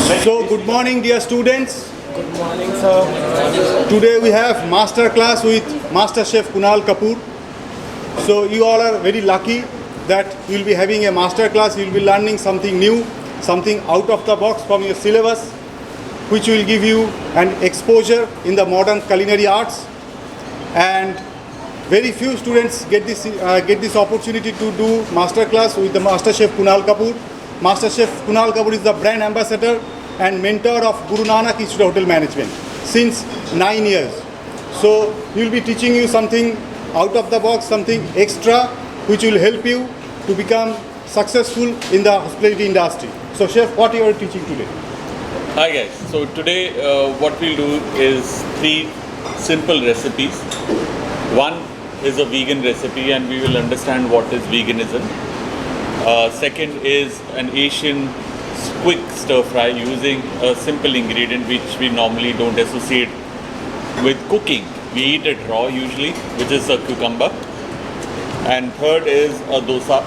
So, good morning, dear students. Good morning, sir. Today we have master class with Master Chef Kunal Kapoor. So, you all are very lucky that you will be having a master class. You will be learning something new, something out of the box from your syllabus, which will give you an exposure in the modern culinary arts. And very few students get this opportunity to do master class with the Master Chef Kunal Kapoor. Master Chef Kunal Kapoor is the brand ambassador and mentor of Guru Nanak Institute of Hotel Management since 9 years. So he will be teaching you something out of the box, something extra, which will help you to become successful in the hospitality industry. So Chef, what you are teaching today? Hi guys, so today what we'll do is 3 simple recipes. One is a vegan recipe and we will understand what is veganism. Second is an Asian quick stir fry using a simple ingredient which we normally don't associate with cooking. We eat it raw usually, which is a cucumber. And third is a dosa,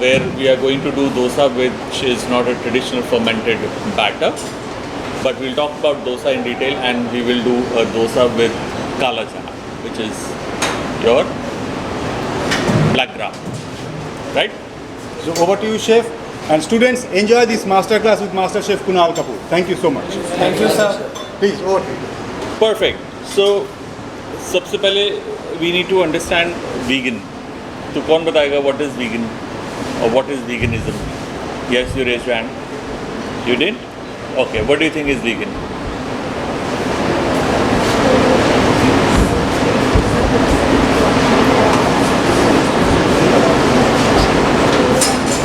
where we are going to do dosa which is not a traditional fermented batter. But we'll talk about dosa in detail and we will do a dosa with kala chana, which is your black gram. Right? So over to you, Chef. And students, enjoy this masterclass with Master Chef Kunal Kapoor. Thank you so much. Thank you, sir. Please, over to you. Perfect. So, सबसे पहले we need to understand vegan. तो कौन बताएगा what is vegan or what is veganism? Yes, you raised your hand. You did? Okay. What do you think is vegan?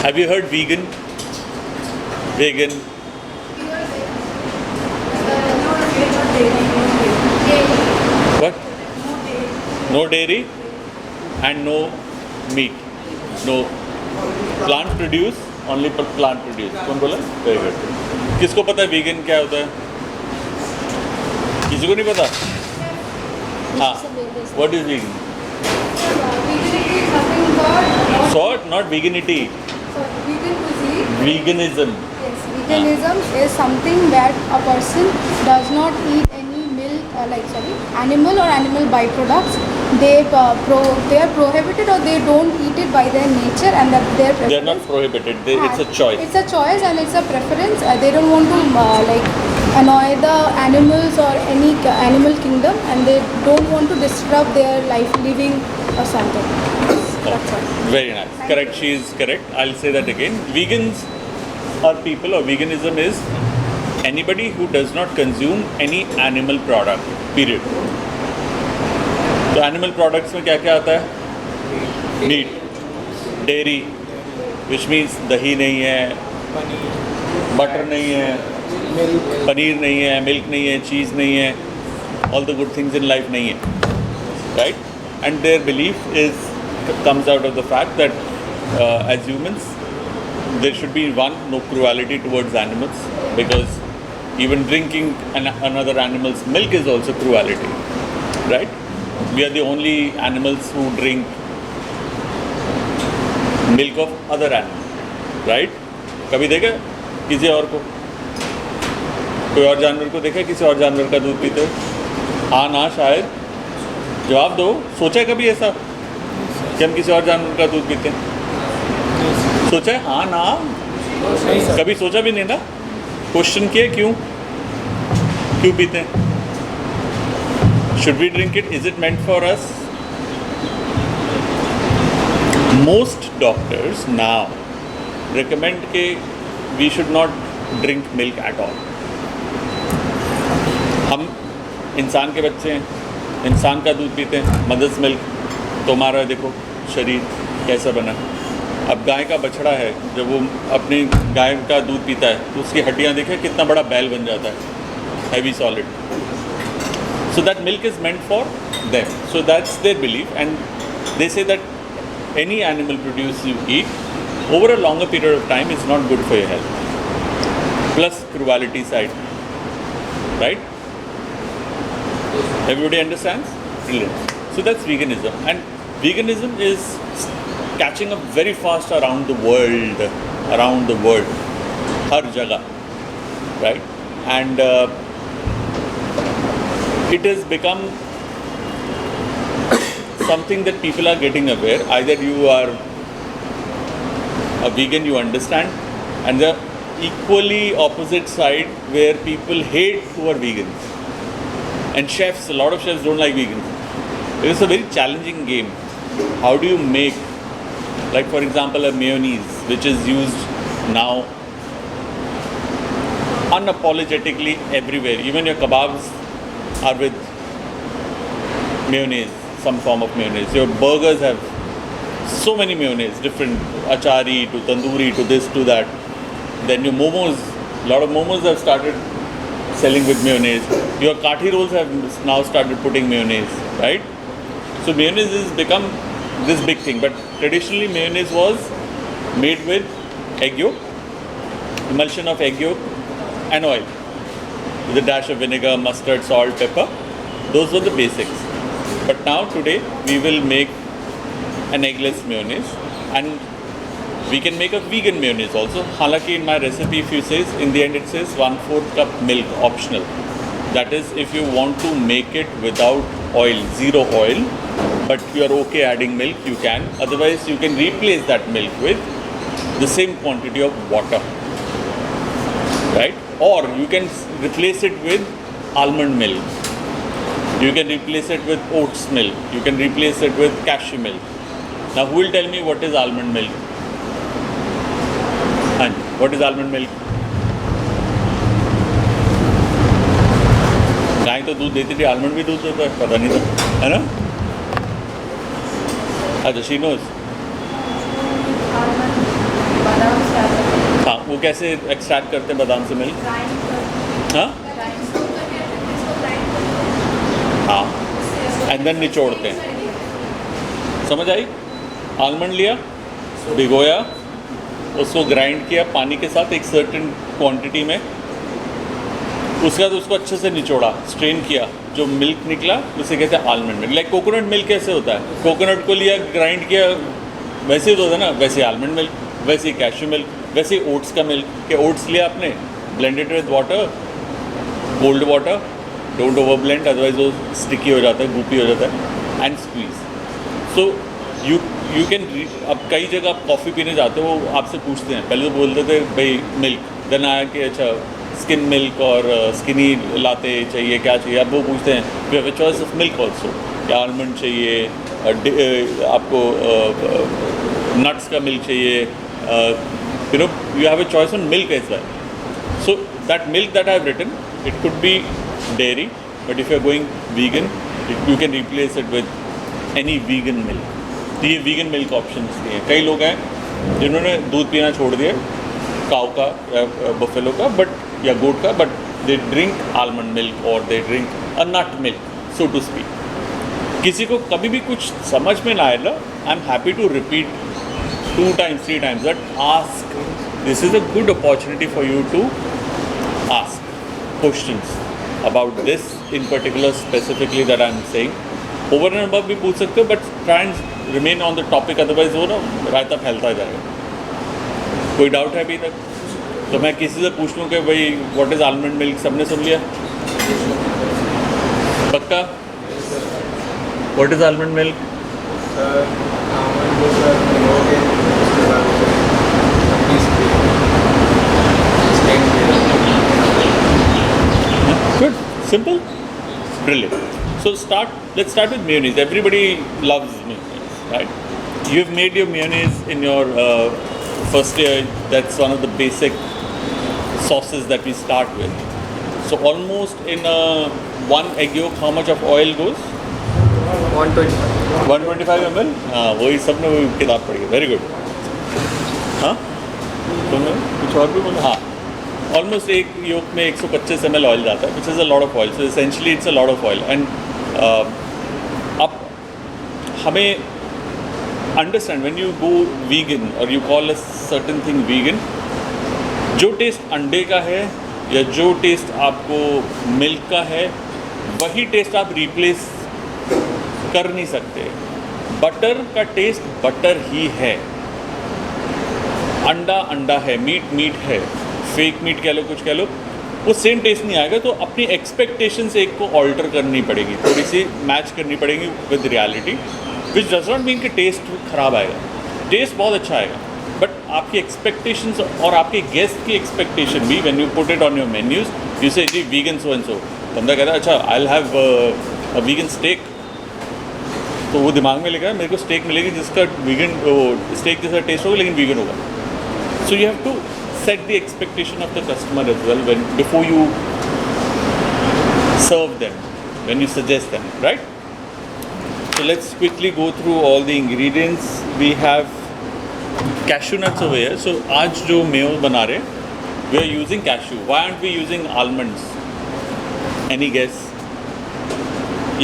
Have you heard vegan? Vegan. What? No dairy and no meat. No plant produce, only plant produce. कौन बोला? Very good. किसको पता है vegan क्या होता है? किसी को नहीं पता? हाँ. What is vegan? Sort, not veganity. Vegan cuisine. Veganism. Yes, veganism is something that a person does not eat any animal or animal byproducts. They are prohibited or they don't eat it by their nature and their preference. They are not prohibited. It's a choice. It's a choice and it's a preference. They don't want to annoy the animals or any animal kingdom, and they don't want to disrupt their life living or something. That's all. Very nice. Correct. She is correct. I'll say that again. Vegans are people, or veganism is anybody who does not consume any animal product. Period. तो animal products में क्या क्या आता है? Meat, dairy, which means दही नहीं है, butter नहीं है, पनीर नहीं है, milk नहीं है, cheese नहीं है, all the good things in life नहीं है, right? And their belief comes out of the fact that as humans there should be no cruelty towards animals, because even drinking another animal's milk is also cruelty, right? We are the only animals who drink milk of other animals, right? कभी देखा किसी और को, कोई और जानवर को देखा किसी और जानवर का दूध पीते? हाँ ना शायद, जवाब दो। सोचा है कभी ऐसा कि हम किसी और जानवर का दूध पीते हैं? सोचा है? हाँ ना, कभी सोचा भी नहीं ना। क्वेश्चन किया क्यों पीते हैं? Should we drink it? Is it meant for us? Most doctors now recommend that we should not drink milk at all. हम इंसान के बच्चे हैं, इंसान का दूध पीते हैं, मदर्स मिल्क। तो हमारा देखो शरीर कैसा बना। अब गाय का बछड़ा है, जब वो अपनी गाय का दूध पीता है तो उसकी हड्डियाँ देखें कितना बड़ा बैल बन जाता है, heavy solid. So that milk is meant for them. So that's their belief, and they say that any animal produce you eat over a longer period of time is not good for your health. Plus cruelty side, right? Everybody understands? Brilliant. So that's veganism, and veganism is catching up very fast around the world, हर जगह. right? And it has become something that people are getting aware. Either you are a vegan, you understand, and the equally opposite side where people hate who are vegans. And chefs, a lot of chefs don't like vegans. It is a very challenging game. How do you make, like for example, a mayonnaise which is used now unapologetically everywhere. Even your kebabs are with mayonnaise, some form of mayonnaise. Your burgers have so many mayonnaise, different achari to tandoori to this to that. Then your momos, a lot of momos have started selling with mayonnaise. Your kathi rolls have now started putting mayonnaise, right? So mayonnaise has become this big thing. But traditionally mayonnaise was made with egg yolk, emulsion of egg yolk and oil, with a dash of vinegar, mustard, salt, pepper. Those were the basics. But now today we will make an eggless mayonnaise, and we can make a vegan mayonnaise also. Halaki in my recipe, if you says, in the end it says 1/4 cup milk optional. That is if you want to make it without oil, zero oil, but you are okay adding milk, you can. Otherwise you can replace that milk with the same quantity of water, right? Or you can replace it with almond milk. You can replace it with oats milk. You can replace it with cashew milk. Now who will tell me what is almond milk? And what is almond milk? गाय तो दूध देती थी, almond भी दूध देता है, पता नहीं था, है ना? अच्छा, she knows. हाँ, वो कैसे एक्सट्रैक्ट करते हैं बादाम से मिल्क? हाँ? हाँ, एंड देन निचोड़ते हैं. समझ आई? आलमंड लिया, भिगोया, उसको ग्राइंड किया पानी के साथ एक सर्टेन क्वांटिटी में, उसके बाद उसको अच्छे से निचोड़ा, स्ट्रेन किया, जो मिल्क निकला उसे कहते हैं almond milk. Like coconut milk कैसे होता है? कोकोनट को लिया, ग्राइंड किया, वैसे ही तो होता है ना, वैसे आलमंड मिल्क, वैसे ही कैश्यू मिल्क, वैसे ही ओट्स का मिल्क. कि ओट्स लिया आपने, blended with water, cold water, don't over blend, otherwise वो स्टिकी हो जाता है, गूपी हो जाता है, and squeeze. So you can, अब कई जगह आप कॉफ़ी पीने जाते हो, वो आपसे पूछते हैं, पहले तो बोलते थे भाई मिल्क, देन आया कि अच्छा स्किन मिल्क और स्किनी लाते चाहिए, क्या चाहिए, अब वो पूछते हैं you have a choice of milk also, या आलमंड चाहिए, आपको नट्स का मिल्क चाहिए, you know you have a choice on milk as well. So that milk that I have written, it could be dairy, but if you are going vegan, you can replace it with any vegan milk. तो ये vegan milk options दिए. कई लोग हैं जिन्होंने दूध पीना छोड़ दिया, काऊ का या बफेलो का, बट या गोट का, but they drink almond milk और they drink a nut milk, so to speak. किसी को कभी भी कुछ समझ में ना आए ना, I am happy to repeat 2 times 3 times that ask. This is a good opportunity for you to ask questions about this in particular specifically that I am saying. Over and above भी पूछ सकते हो, but try and remain on the topic, otherwise वो ना रायता फैलता जाएगा. कोई doubt है अभी तक? तो मैं किसी से पूछ लूँ कि भाई व्हाट इज़ आलमंड मिल्क, सबने सुन लिया? पक्का? What is almond milk? Good, simple, brilliant. So let's start with mayonnaise. Everybody loves mayonnaise, right? You've made your mayonnaise in your first year. That's one of the basic sauces that we start with. So almost in one egg yolk, how much of oil goes? 125 ml. हाँ, वही सबने वही किताब पढ़ी है. Very good. हाँ, तुमने कुछ और भी बोला? हाँ, ऑलमोस्ट एक योग में 125 ml ऑयल जाता है, which is a lot of oil. So essentially it's a lot of oil. And अब हमें understand when you go vegan और you call a certain thing vegan, जो टेस्ट अंडे का है या जो टेस्ट आपको मिल्क का है, वही टेस्ट आप रिप्लेस कर नहीं सकते. बटर का टेस्ट बटर ही है, अंडा अंडा है, मीट मीट है, फेक मीट कह लो, कुछ कह लो, वो सेम टेस्ट नहीं आएगा। तो अपनी एक्सपेक्टेशंस एक को ऑल्टर करनी पड़ेगी, थोड़ी सी मैच करनी पड़ेगी with reality, which does not mean कि टेस्ट ख़राब आएगा, टेस्ट बहुत अच्छा आएगा, बट आपकी एक्सपेक्टेशंस और आपके गेस्ट की एक्सपेक्टेशन भी, when you put it on your menus you से जी वीगन सो एंड सो, बंदा कहता है अच्छा I will have a vegan steak, तो वो दिमाग में लेगा मेरे को स्टेक मिलेगी जिसका वीगन स्टेक जैसा टेस्ट होगा लेकिन वीगन होगा। So you have to set the expectation of the customer as well when before you serve them, when you suggest them, right? So let's quickly go through all the ingredients. We have cashew nuts over here. So आज जो Mayo बना रहे हैं we are using cashew. Why aren't we using almonds? Any guess?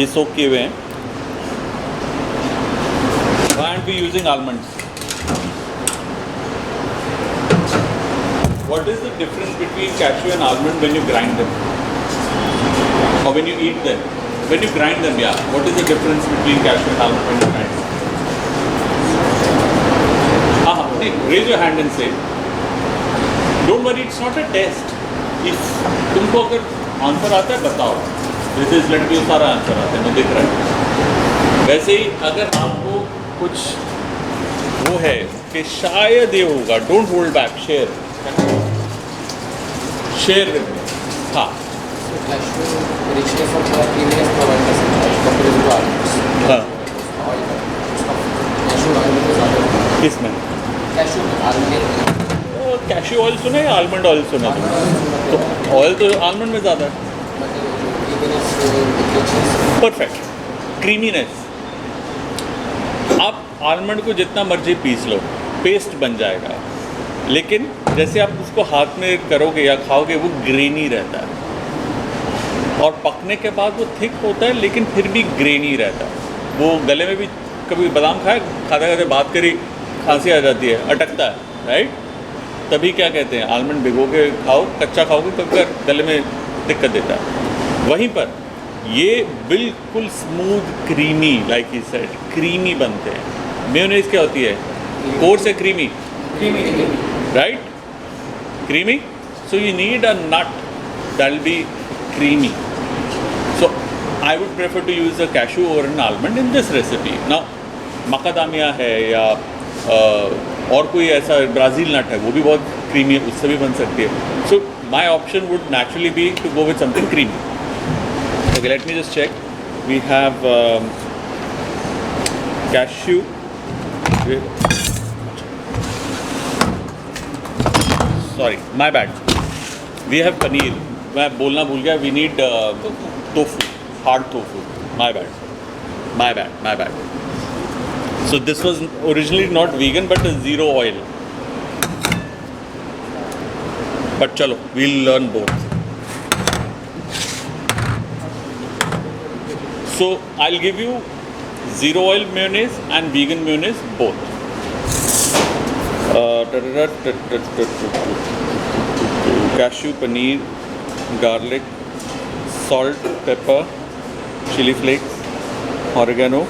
ये सोक किए हुए हैं। Why aren't we using almonds? What is the difference between cashew and almond when you grind them? Or when you eat them? When you grind them, yeah. What is the difference between cashew and almond when you grind them? Raise your hand and say. Don't worry, it's not a test. If तुमको अगर answer आता है बताओ. This is let me सारा answer आता है, मैं देख रहा हूँ. वैसे ही अगर आपको कुछ वो है कि शायद ये होगा, don't hold back, share. Share with me. हाँ richness of the creaminess provide the surprise compared to almonds. हाँ Oil. Cashew oil is other. किसमें? Cashew almond. कैश्यू ऑयल सुना है या आलमंड ऑयल सुना है? तो ऑयल तो आलमंड में ज़्यादा है। Perfect creaminess. आप आलमंड को जितना मर्जी पीस लो पेस्ट बन जाएगा, लेकिन जैसे आप उसको हाथ में करोगे या खाओगे वो ग्रेनी रहता है, और पकने के बाद वो थिक होता है लेकिन फिर भी ग्रेनी रहता है। वो गले में भी कभी बादाम खाए, खाते खाते बात करी खांसी आ जाती है, अटकता है, राइट? तभी क्या कहते हैं आलमंड भिगो के खाओ, कच्चा खाओगे तो गले में दिक्कत देता है। वहीं पर ये बिल्कुल smooth creamy, like he said, creamy बनते हैं। मेयोनेज़ क्या होती है? कोर्स है creamy, right? Creamy. So you need a nut that will be creamy. So I would prefer to use a cashew or an almond in this recipe. Now macadamia है या और कोई ऐसा ब्राज़ील नट है वो भी बहुत क्रीमी है, उससे भी बन सकती है। So my option would naturally be to go with something creamy. Okay, let me just check. We have cashew. Sorry, my bad. We have paneer. मैं बोलना भूल गया. We need tofu, hard tofu. My bad. So this was originally not vegan, but zero oil. But chalo, we'll learn both. So I'll give you zero oil mayonnaise and vegan mayonnaise both. Cashew, paneer, garlic, salt, pepper, chili flakes, oregano,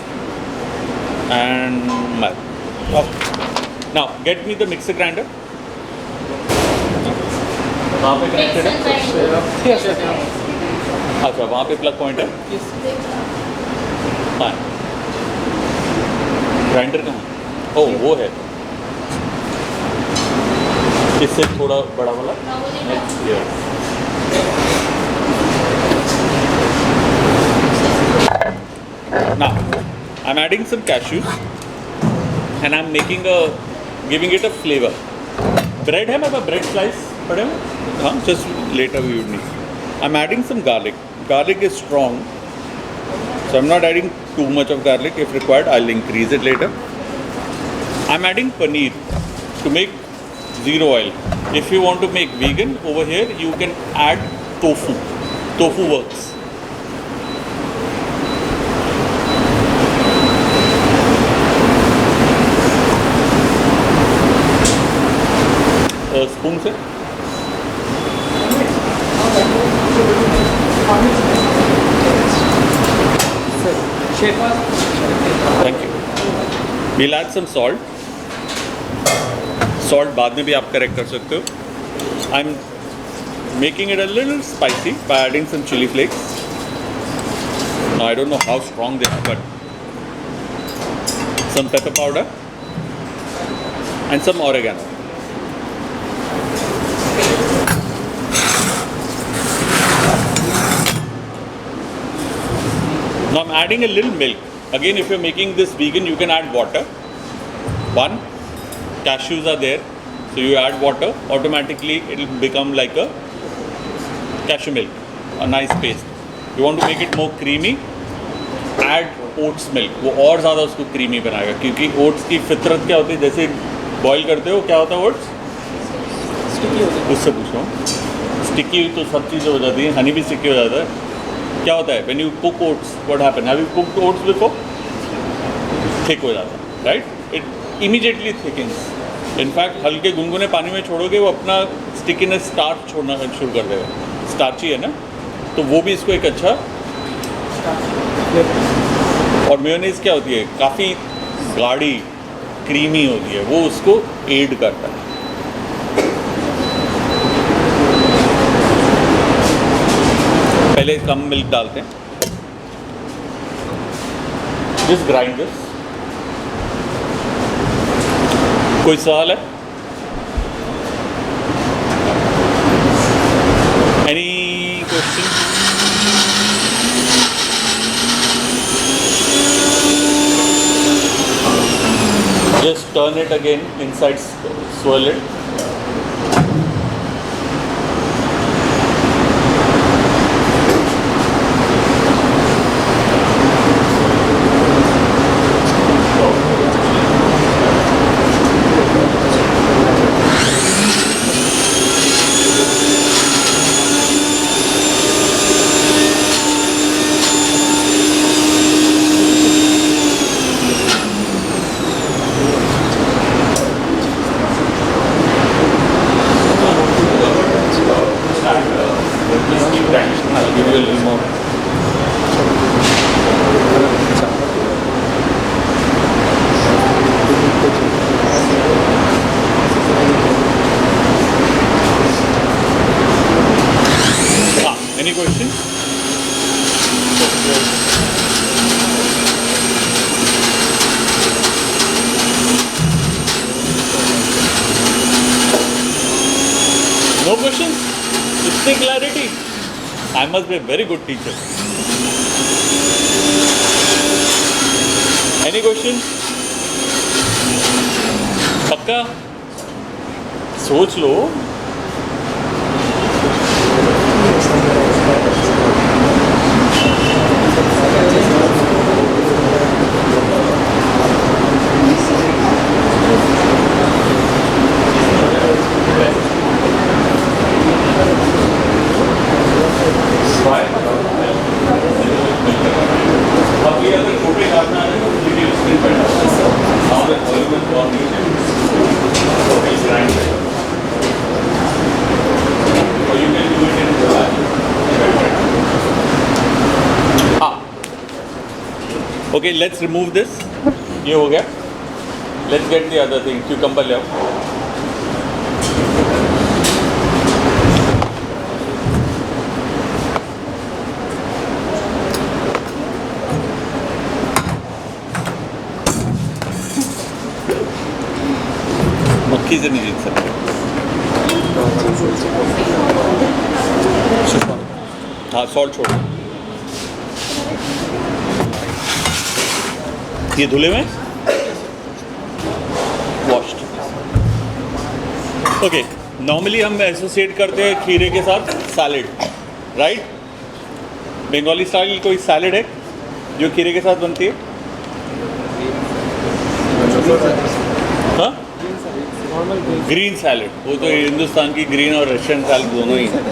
and malt. Now get me the mixer grinder. वहाँ पे connected है? अच्छा, वहाँ पे plug point है? हाँ। Grinder कहाँ? ओह वो है, इससे थोड़ा बड़ा वाला। Now I'm adding some cashews and I'm giving it a flavor. Bread है मेरे पास, bread slice पड़े हैं, हाँ, just later we would need. I'm adding some garlic. Garlic is strong, so I'm not adding too much of garlic. If required, I'll increase it later. I'm adding paneer to make zero oil. If you want to make vegan over here, you can add tofu. Tofu works. Spoon से Thank you. We'll add some salt. Salt बाद में भी आप correct कर सकते हो. I'm making it a little spicy by adding some chili flakes. Now I don't know how strong they are, but some pepper powder and some oregano. Now I'm adding a little milk. Again, if you're making this vegan, you can add water. One, cashews are there, so you add water, automatically it will become like a cashew milk, a nice paste. You want to make it more creamy, add oats milk. वो और ज़्यादा उसको creamy बनाएगा, क्योंकि oats की फितरत क्या होती है, जैसे boil करते हो क्या होता है oats? उससे पूछ रहा हूँ. Sticky तो सब चीज़ें हो जाती हैं, honey भी sticky हो जाता है. क्या होता है? When you cook oats, what happen? Have you cooked oats before? Thick हो जाता है, right? It immediately thickens. In fact, हल्के गुनगुने पानी में छोड़ोगे वो अपना stickiness starch छोड़ना शुरू कर देगा. Starchy है ना? तो वो भी इसको एक अच्छा. और मेयोनीज क्या होती है? काफ़ी गाढ़ी, क्रीमी होती है. वो उसको एड करता है. पहले कम मिल्क डालते हैं. Just grind this. कोई सवाल है? Any question? Just turn it again inside, swirl it. I'll give you a little more. Any questions? No questions? Itni clarity? I must be a very good teacher. Any questions? पक्का? सोच लो. अब ये अगर छोटे काटना है तो वीडियो स्क्रीन पर डालना है. वॉल्यूम और नीचे तो इस ग्राइंड है. और you can do it in हाँ. Okay, let's remove this. ये हो गया. Let's get the other thing. Cucumber ले आओ. मक्खी से नहीं जीत सकते. हाँ, सॉल्ट छोड़ो. ये धुले में वॉश्ड. ओके, नॉर्मली हम एसोसिएट करते हैं खीरे के साथ सैलेड, राइट? बंगाली स्टाइल कोई सैलेड है जो खीरे के साथ बनती है? हाँ, ग्रीन सैलेड. वो तो हिंदुस्तान की ग्रीन और रशियन सैलेड दोनों ही हैं.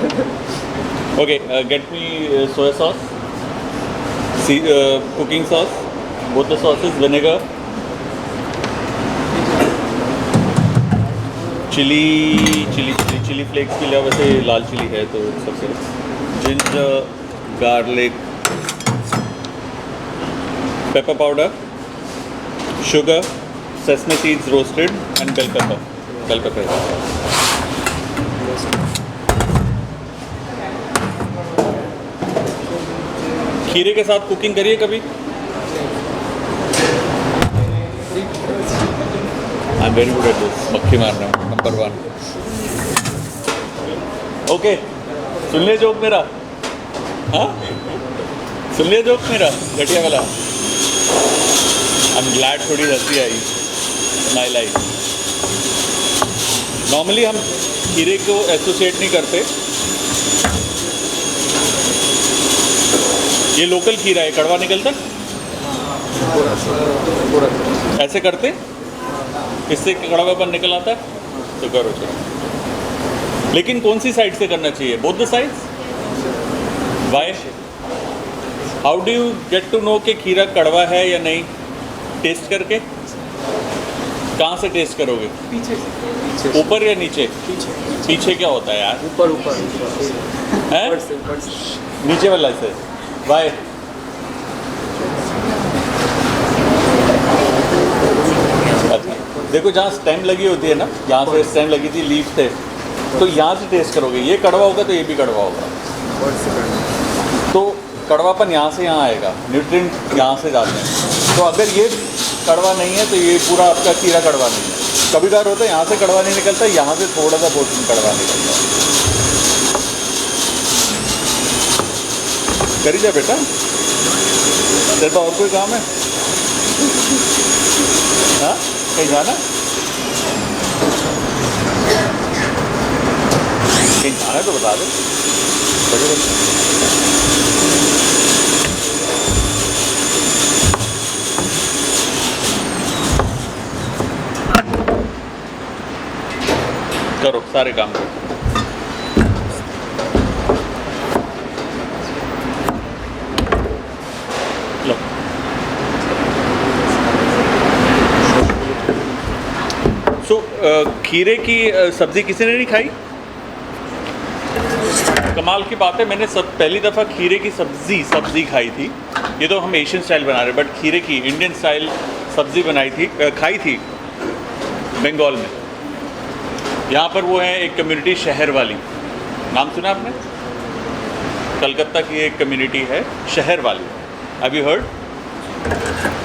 Okay, get me soya sauce, cooking sauce, both the sauces, vinegar, chilli flakes के लिए वैसे लाल चिली है तो सबसे, ginger, garlic, pepper powder, sugar, sesame seeds roasted, and bell pepper. खीरे के साथ कुकिंग करिए कभी? I am very good at this, मक्खी मारना नंबर 1। ओके, सुन लिया जोक मेरा? हाँ, सुन लिया जोक मेरा घटिया वाला? आई एम ग्लैड थोड़ी हंसी आई, स्माइल आई। नॉर्मली हम खीरे को एसोसिएट नहीं करते। ये लोकल खीरा है, कड़वा निकलता? ऐसे करते, इससे कड़वापन निकल आता है तो करो चलो। लेकिन कौन सी साइड से करना चाहिए? Both the sides? Why? How do you get to know कि खीरा कड़वा है या नहीं? टेस्ट करके? कहाँ से टेस्ट करोगे? पीछे से, ऊपर या नीचे? पीछे पीछे क्या होता है यार? ऊपर ऊपर हैं? ऊपर से नीचे वाला से? वाई? अच्छा, देखो जहाँ स्टेम लगी होती है ना, यहाँ से स्टेम लगी थी, लीफ थे, तो यहाँ से टेस्ट करोगे। ये कड़वा होगा तो ये भी कड़वा होगा, ऊपर से करना। तो कड़वापन यहाँ से यहाँ आएगा, न्यूट्रिएंट यहाँ से जाते हैं। तो अगर ये कड़वा नहीं है तो ये पूरा आपका खीरा कड़वा नहीं है। कभी कभार होता है यहाँ से कड़वा नहीं निकलता, यहाँ से थोड़ा सा पोर्शन कड़वा निकलता है। करी जा बेटा, तेरे पास और कोई काम है? हाँ, कहीं जाना? कहीं जाना है तो बता दे। बढ़िया। करो सारे काम करो। लो। खीरे की सब्ज़ी किसी ने नहीं खाई? कमाल की बात है, मैंने पहली दफ़ा खीरे की सब्ज़ी खाई थी। ये तो हम एशियन स्टाइल बना रहे, बट खीरे की इंडियन स्टाइल सब्ज़ी खाई थी बंगाल में। यहाँ पर वो है एक कम्युनिटी शहर वाली, नाम सुना आपने? कलकत्ता की एक कम्युनिटी है शहर वाली। Have you heard?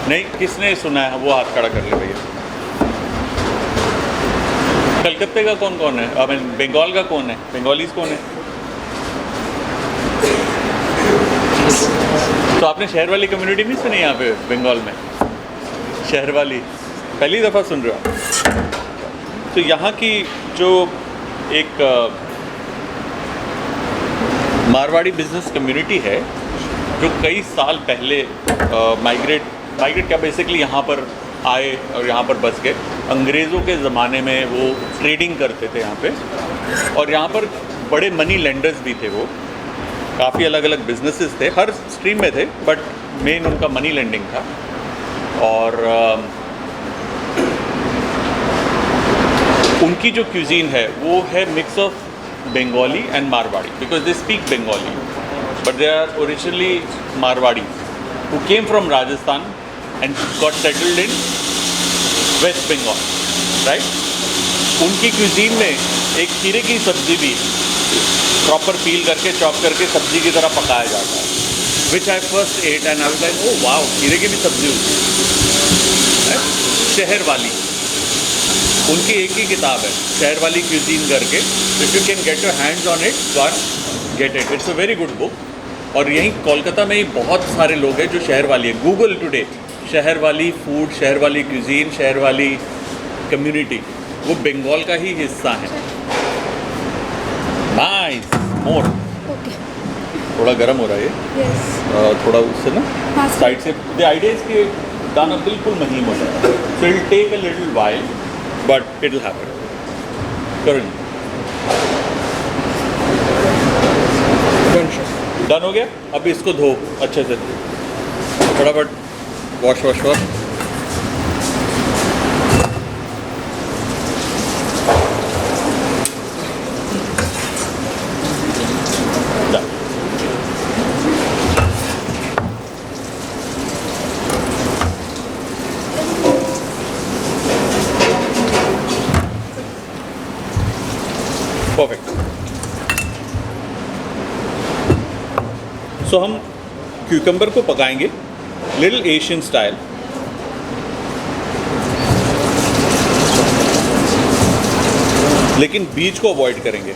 नहीं, किसने सुना है? वो हाथ खड़ा कर ले भैया। कलकत्ते का कौन कौन है? आई मीन बंगाल का कौन है? बंगालीज कौन है? तो आपने शहर वाली कम्युनिटी नहीं सुनी यहाँ पे बंगाल में? शहर वाली पहली दफ़ा सुन रहे हो? तो यहाँ की जो एक मारवाड़ी बिजनेस कम्युनिटी है, जो कई साल पहले माइग्रेट क्या बेसिकली यहाँ पर आए और यहाँ पर बस गए। अंग्रेज़ों के ज़माने में वो ट्रेडिंग करते थे यहाँ पे, और यहाँ पर बड़े मनी लेंडर्स भी थे। वो काफ़ी अलग अलग बिजनेसेस थे, हर स्ट्रीम में थे, बट मेन उनका मनी लेंडिंग था। और उनकी जो क्यूजीन है वो है mix of Bengali and Marwari, because they speak Bengali but they are originally Marwari who came from Rajasthan and got settled in West Bengal, right. उनकी क्यूजीन में एक खीरे की सब्जी भी प्रॉपर पील करके चॉप करके सब्जी की तरह पकाया जाता है, which I first ate and I was like oh wow, खीरे की भी सब्जी होती है। शहर वाली उनकी एक ही किताब है, शहर वाली क्यूजीन करके। If you can get your hands on it, one get it, it's a very good book. और यहीं कोलकाता में ही बहुत सारे लोग हैं जो शहर वाली है। गूगल टुडे शहर वाली फूड, शहर वाली क्यूजीन, शहर वाली कम्युनिटी, वो बंगाल का ही हिस्सा है। नाइस, मोर। ओके, थोड़ा गर्म हो रहा है ये, यस, थोड़ा उससे ना हाँ, साइड से। द आइडिया इज कि दाना बिल्कुल महीन हो जाए, so it take a little while but it will happen. करो, डन हो गया। अब इसको धो अच्छे से, फटाफट वॉश। परफेक्ट। सो हम क्यूकम्बर को पकाएंगे लिटिल एशियन स्टाइल। लेकिन बीज को अवॉइड करेंगे।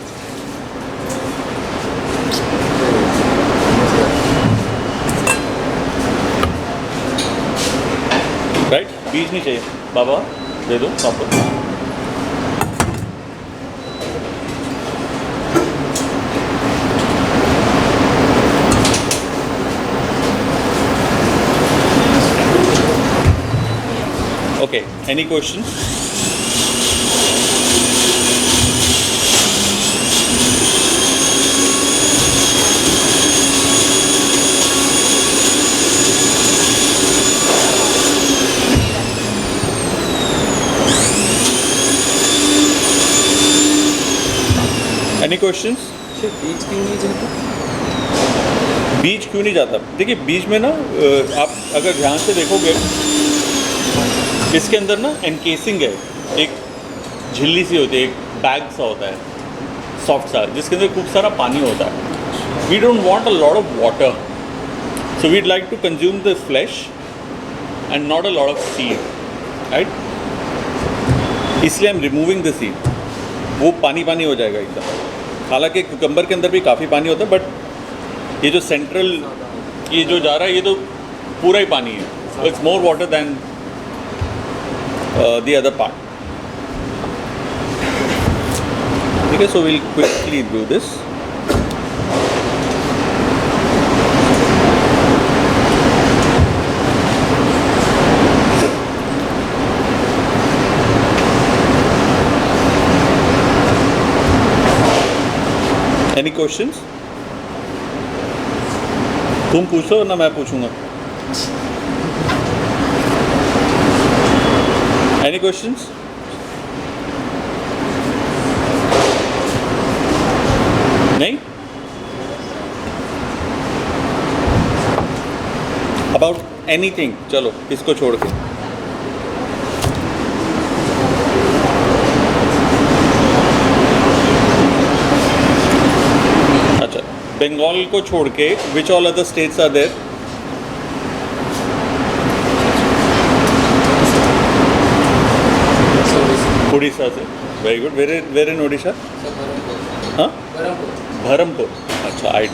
राइट, बीज नहीं चाहिए बाबा, दे दो पापा। Okay, any questions? Any questions? बीच क्यों नहीं जाता? बीज क्यों नहीं जाता? देखिए बीज में ना आप अगर ध्यान से देखोगे इसके अंदर ना एनकेसिंग है, एक झिल्ली सी होती है, एक बैग सा होता है सॉफ्ट सा, जिसके अंदर खूब सारा पानी होता है। We don't want a lot of water, so we'd like to consume the flesh and not a lot of seed, right? इसलिए I am removing the seed. वो पानी पानी हो जाएगा एकदम। हालांकि कुकम्बर के अंदर भी काफ़ी पानी होता है, बट ये जो सेंट्रल ये जो जा रहा है ये तो पूरा ही पानी है। It's more water than the other part. Okay, so we'll quickly do this. Any questions? तुम पूछो ना मैं पूछूंगा। Any questions? नहीं? About anything? चलो इसको छोड़ के। अच्छा, बंगाल को छोड़ के which all other states are there? Orissa से। Very good. Where in Orissa? हाँ, बहरमपुर। अच्छा, I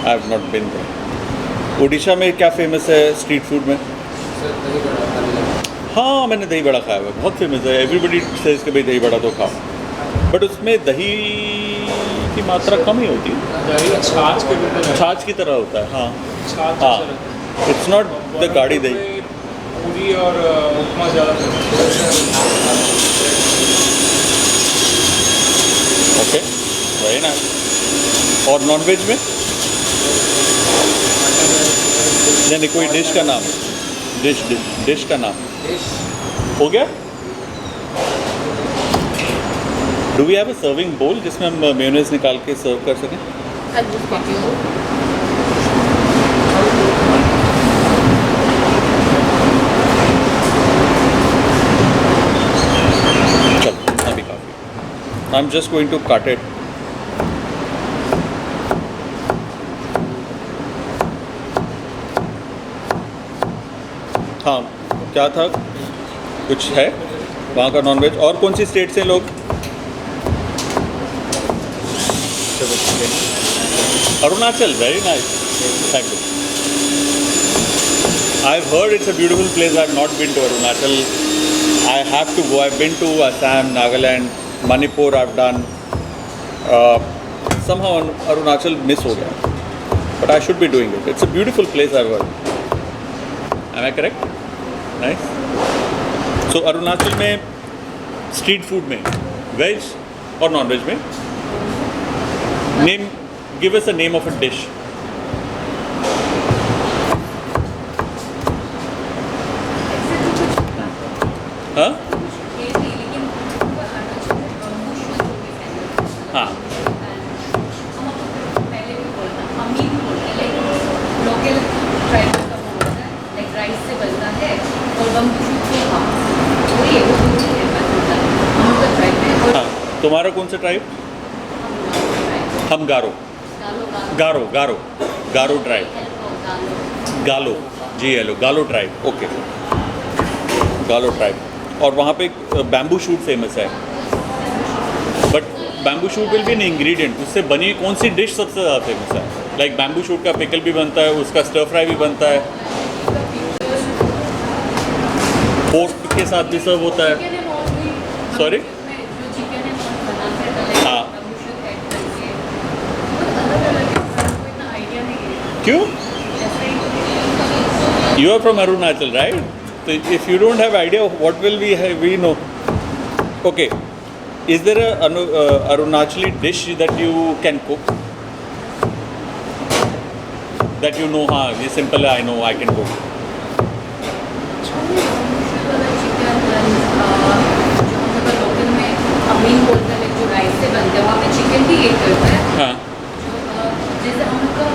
have not been there. Orissa में क्या फेमस है स्ट्रीट फूड में? हाँ, मैंने दही बड़ा खाया हुआ है, बहुत फेमस है। एवरीबडी सेज कि भाई दही बड़ा तो खाओ, बट उसमें दही की मात्रा कम ही होती है। छाछ की तरह होता है। हाँ हाँ, इट्स नॉट द गाढ़ी दही। पूरी और उपमा ज़्यादा। ओके, वही ना। और नॉनवेज में नहीं, कोई डिश का नाम, डिश का नाम हो गया। Do we have a serving bowl जिसमें हम मेयोनेज़ निकाल के सर्व कर सकें? चलो, अभी काफ़ी। I am just going to cut it. हाँ, क्या था, कुछ है वहाँ का नॉनवेज? और कौन सी स्टेट से लोग? Arunachal, very nice, thank you. I have heard it's a beautiful place. I have not been to Arunachal. I have to go. I have been to Assam, Nagaland, Manipur I have done. Somehow Arunachal miss हो गया, but I should be doing it. It's a beautiful place I have heard. Am I correct? Nice. So Arunachal में street food में veg और non veg में name, give us a name of a dish. हाँ हाँ, हाँ, तुम्हारा कौन सा ट्राइब? हम Garo, Garo Garo Garo tribe. Galo, GLO, Galo tribe, okay, Galo tribe. और वहाँ पे बैम्बू शूट फेमस है, but bamboo shoot will be an ingredient. उससे बनी कौन सी डिश सबसे ज़्यादा फेमस है? लाइक बैम्बू शूट का पिकल भी बनता है, उसका स्टर फ्राई भी बनता है, पोर्क के साथ भी सर्व होता है। सॉरी, हाँ, क्यों? You are from Arunachal, right? So if you don't have idea, what will we know? Okay, is there a Arunachali dish that you can cook? That you know, हाँ, ये simple है, I know, I can cook. अमीन बोलते हैं जो rice से बनते हैं, वहाँ पे चिकन भी एक करता है। हाँ, जैसे हम लोग का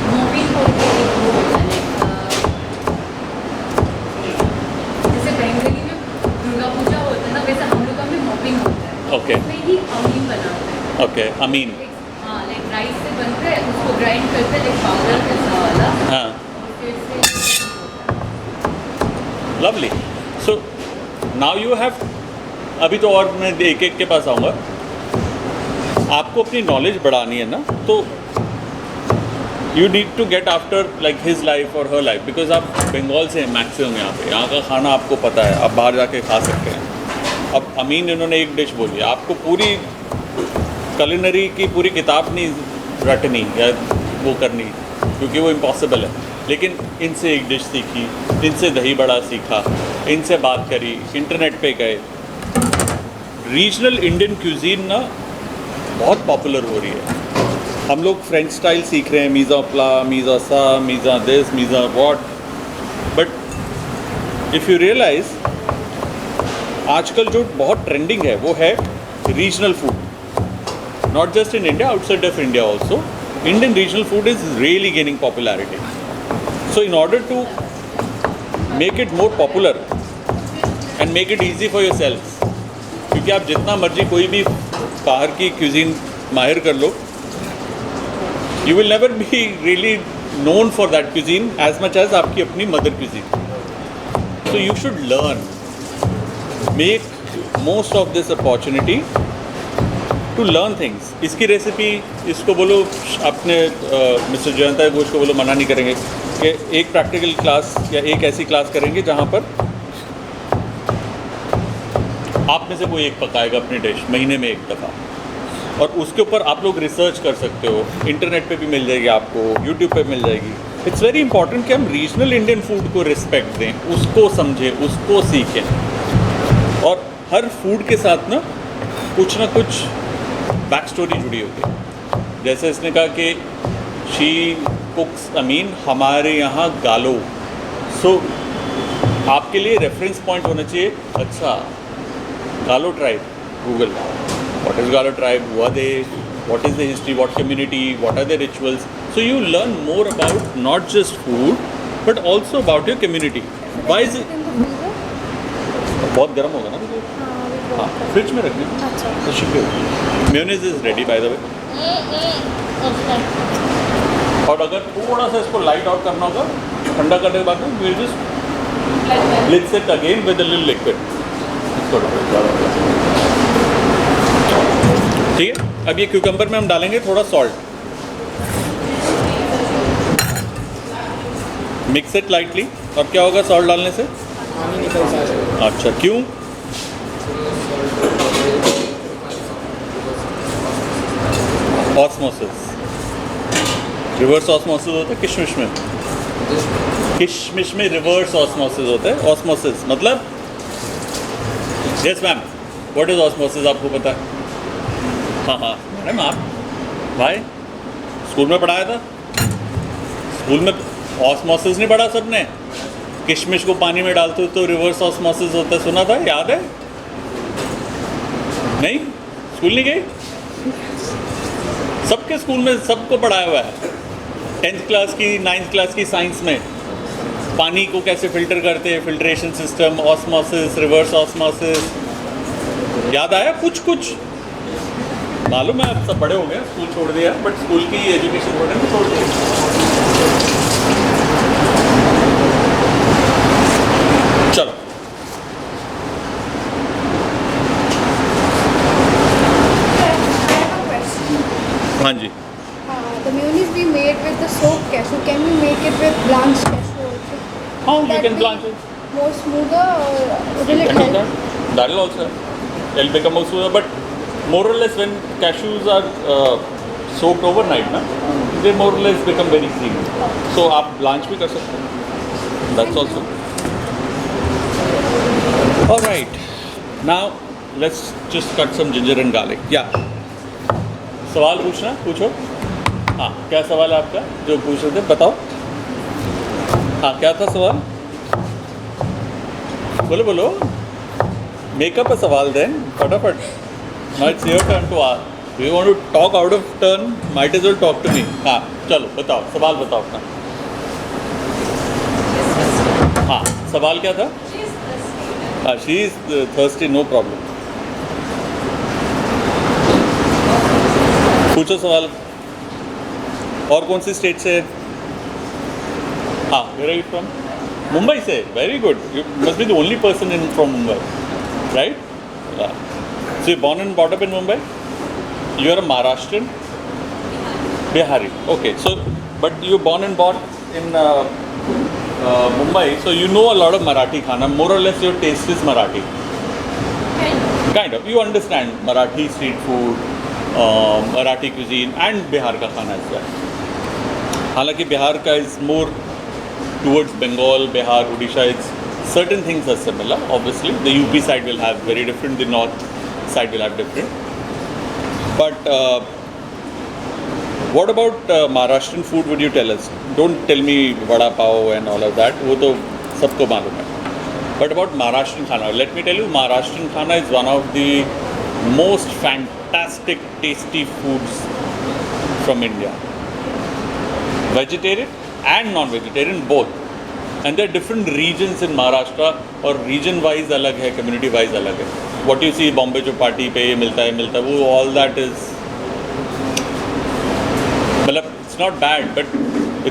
मोबिन बोलते हैं, एक वो होता है जैसे बंगाली में दुर्गा पूजा होता है ना, वैसे हम लोग का में मोबिन होता है। Okay. उसमें ही अमीन बनाते हैं। okay, अमीन, हाँ, लाइक राइस से बनता है, उसको ग्राइंड करते हैं लाइक पाउडर कैसा वाला, हाँ, और फिर से lovely. So now you have, अभी तो और मैं एक एक के पास आऊँगा। आपको अपनी नॉलेज बढ़ानी है ना, तो you need to get after like his life और हर लाइफ, बिकॉज आप बंगाल से हैं मैक्सिमम यहाँ पे, यहाँ का खाना आपको पता है, आप बाहर जाके खा सकते हैं। अब अमीन इन्होंने एक डिश बोली, आपको पूरी culinary की पूरी किताब नहीं रटनी या वो करनी, क्योंकि वो इम्पॉसिबल है। लेकिन इनसे एक डिश सीखी, इनसे दही बड़ा सीखा, इनसे बात करी, इंटरनेट पे गए। रीजनल इंडियन क्यूजीन ना बहुत पॉपुलर हो रही है। हम लोग फ्रेंच स्टाइल सीख रहे हैं, मीज़ा प्ला, मीज़ा सा, मीज़ा दिस, मीज़ा what, but if you realise आजकल जो बहुत ट्रेंडिंग है वो है regional food, not just in India, outside of India also. Indian regional food is really gaining popularity. So in order to make it more popular and make it easy for yourself, क्योंकि आप जितना मर्जी कोई भी बाहर की cuisine माहिर कर लो, you will never be really known for that cuisine as much as आपकी अपनी mother cuisine. So you should learn, make most of this opportunity to learn things. इसकी रेसिपी, इसको बोलो अपने मिस्टर जयंता घोष को बोलो, मना नहीं करेंगे कि एक प्रैक्टिकल क्लास या एक ऐसी क्लास करेंगे जहाँ पर आप में से कोई एक पकाएगा अपनी डिश महीने में एक दफ़ा, और उसके ऊपर आप लोग रिसर्च कर सकते हो, इंटरनेट पे भी मिल जाएगी आपको, यूट्यूब पे मिल जाएगी। इट्स वेरी इंपॉर्टेंट कि हम रीजनल इंडियन फूड को रिस्पेक्ट दें, उसको समझें, उसको सीखें। और हर फूड के साथ ना कुछ बैक स्टोरी जुड़ी होती है। जैसे इसने कहा कि शी कुक्स अमीन, हमारे यहाँ गालो। सो आपके लिए रेफरेंस पॉइंट होना चाहिए, अच्छा गालो tribe, Google, what is Galo tribe, who are they, what is the history, what community, what are their rituals. So you learn more about not just food but also about your community. Why is it? बहुत गर्म होगा ना मुझे, हाँ fridge में रखने तो शिपे। Mayonnaise is ready by the way. और अगर थोड़ा सा इसको लाइट आउट करना होगा, ठंडा करने के बाद we will just blitz it again with a little liquid. ठीक है, अब ये क्यूकम्बर में हम डालेंगे थोड़ा सॉल्ट, मिक्स इट लाइटली। और क्या होगा सॉल्ट डालने से? पानी निकलता है। अच्छा, क्यों? ऑस्मोसिस, रिवर्स ऑस्मोसिस होता है किशमिश में, किशमिश में रिवर्स ऑस्मोसिस होता है। ऑस्मोसिस मतलब, yes ma'am, what is osmosis, आपको पता है? हाँ हाँ मैडम, आप भाई स्कूल में पढ़ाया था, स्कूल में ऑस्मोसिस नहीं पढ़ा सबने? किशमिश को पानी में डालते हो तो रिवर्स ऑस्मोसिस होता है, सुना था, याद है? नहीं, स्कूल नहीं गई? सबके स्कूल में सबको पढ़ाया हुआ है। 10th क्लास की, 9th क्लास की साइंस में पानी को कैसे फिल्टर करते हैं, filtration system, osmosis, reverse osmosis, याद आया? कुछ कुछ मालूम है, अब सब बड़े हो गए, स्कूल छोड़ दिया, बट स्कूल की एजुकेशन छोड़ दिया। you that can be blanch it. more smoother or will it Can do help? that. That will also help. It'll become more smoother. But more or less, when cashews are soaked overnight, na, they more or less become very creamy. So आप blanch भी कर सकते हैं. That's also. All right. Now let's just cut some ginger and garlic. Yeah. सवाल पूछना पूछो. हाँ, क्या सवाल है आपका जो पूछ रहे थे, बताओ. हाँ, क्या था सवाल? बोलो बोलो. मेकअप a सवाल दें फटाफट. Now it's your turn to ask. If you want to talk out of turn, might as well talk to me. हाँ, चलो बताओ, सवाल बताओ अपना. हाँ, सवाल क्या था? हाँ, she is thirsty, no problem. पूछो सवाल. और कौन सी स्टेट से? हाँ, where are you from? Mumbai से. Very good. You must be the only person from Mumbai, right? Yeah. So you're born and brought up in Mumbai? You are a Maharashtrian? Bihari. Okay. So, but you're born and brought in Mumbai, so you know a lot of Marathi khana. More or less, your taste is Marathi. Kind of. You understand Marathi street food, Marathi cuisine, and Bihar ka khana as well. हालांकि बिहार का is more towards Bengal, Bihar, Odisha. It's certain things are similar. Obviously, the UP side will have very different. The north side will have different. But what about Maharashtrian food? Would you tell us? Don't tell me vada pav and all of that. वो तो सबको मालूम है. But about Maharashtrian khana, let me tell you, Maharashtrian khana is one of the most fantastic, tasty foods from India. Vegetarian and non-vegetarian both. And there are different regions in Maharashtra, और region wise अलग है, community wise अलग है. What you see Bombay जो party पे ये मिलता है वो all that is मतलब it's not bad, but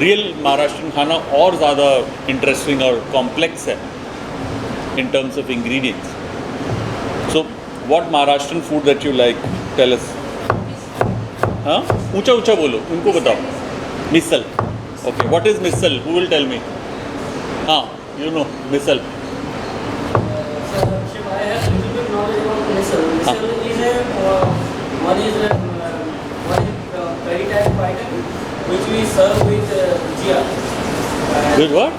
real Maharashtrian खाना और ज़्यादा interesting और complex है in terms of ingredients. So what Maharashtrian food that you like? Tell us. हाँ, ऊंचा ऊंचा बोलो, उनको बताओ. Misal. Okay, what is misal? Who will tell me? हाँ, you know, misal. Sir, I have little bit knowledge about misal. Misal is one is curry type of item which we serve with bhujia. With what?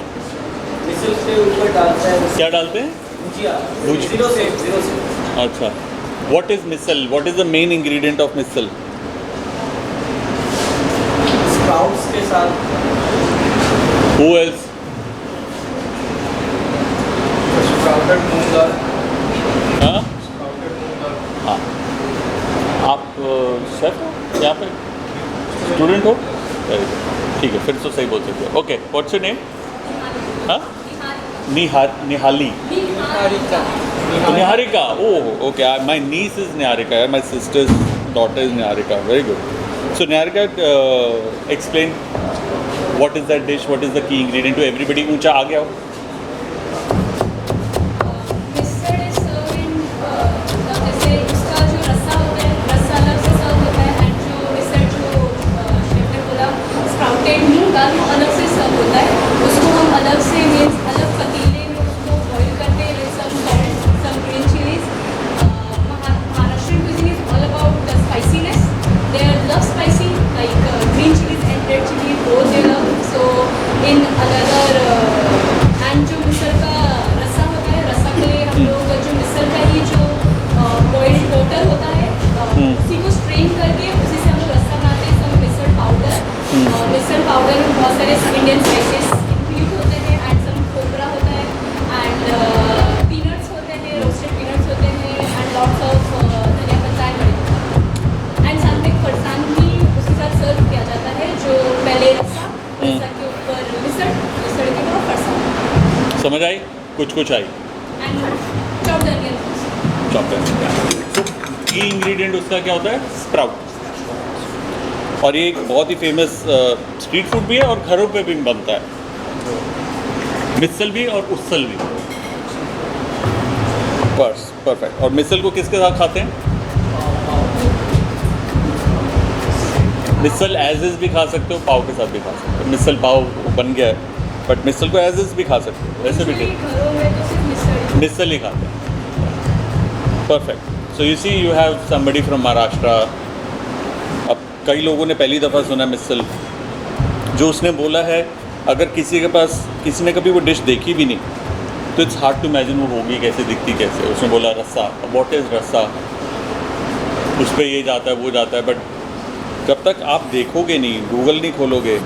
Misal के ऊपर डालते हैं. क्या डालते हैं? Bhujia. Bhuj- Zero set. अच्छा. What is misal? What is the main ingredient of misal? Sprouts के साथ. Who else? Sprouted moong dal. हाँ? Sprouted moong dal. हाँ. आप शेफ हो यहाँ पे? स्टूडेंट हो? Very good. ठीक है, फिर तो सही बोल सकते हो. Okay, what's your name? हाँ? Nihali. Niharika. Oh, okay. My niece is Niharika. My sister's daughter is Niharika. Very good. So Niharika, explain what is that dish? What is the key ingredient to everybody? ऊंचा आ गया हो. Mixer is सर्व इन जैसे इसका जो रस्सा होता है, रस्सा अलग से सर्व होता है, एंड जो मिक्सर जो शेफ ने बोला स्प्राउटेड मूंग दाल वो अलग से सर्व होता है. उसको हम अलग से मीन्स अलग पतीले में उसको बॉईल करते हैं with some salt, some green chillies. Maharashtrian cuisine is all about the spiciness. They love spicy, like green chilies and red chili, both they love. So in another and जो मिसल का रस्सा होता है, रस्सा के लिए हम लोग जो मिसल का ही जो बॉइल्ड वाटर होता है उसी को स्ट्रेन करके उसी से हम लोग रस्सा बनाते हैं. सब मिसल पाउडर में बहुत सारे इंडियन स्पाइसेस इंक्लूड होते हैं, एंड सम खोपरा होता है, एंड पीनट्स होते हैं, रोस्टेड पीनट्स होते हैं, एंड लॉट्स ऑफ धनिया पत्ता एंड कड़ी पत्ता, एंड साथ में फरसान भी उसके साथ सर्व किया जाता है. जो पहले रस्सा के ऊपर मिसल के ऊपर फरसान समझ आई? कुछ आई. And chopped onion. So की इंग्रेडिएंट उसका क्या होता है? स्प्राउट. और ये एक बहुत ही फेमस स्ट्रीट फूड भी है और घरों पे भी बनता है. मिसल भी और उसल भी. बस परफेक्ट. और मिसल को किसके साथ खाते हैं? मिसल एज इज भी खा सकते हो, पाव के साथ भी खा सकते हो. मिसल पाव बन गया है. बट मिसल को एज इज भी खा सकते हो, वैसे भी Usually घरों में तो सिर्फ मिसल मिसल ही खाते हैं. Perfect. So you see you have somebody from Maharashtra. अब कई लोगों ने पहली दफ़ा सुना मिसल. जो उसने बोला है, अगर किसी के पास किसी ने कभी वो डिश देखी भी नहीं तो इट्स हार्ड टू इमेजिन वो होगी कैसे, दिखती कैसे. उसने बोला रस्सा. व्हाट इज़ रस्सा? उस पर ये जाता है वो जाता है, बट जब तक आप देखोगे नहीं, गूगल नहीं खोलोगे,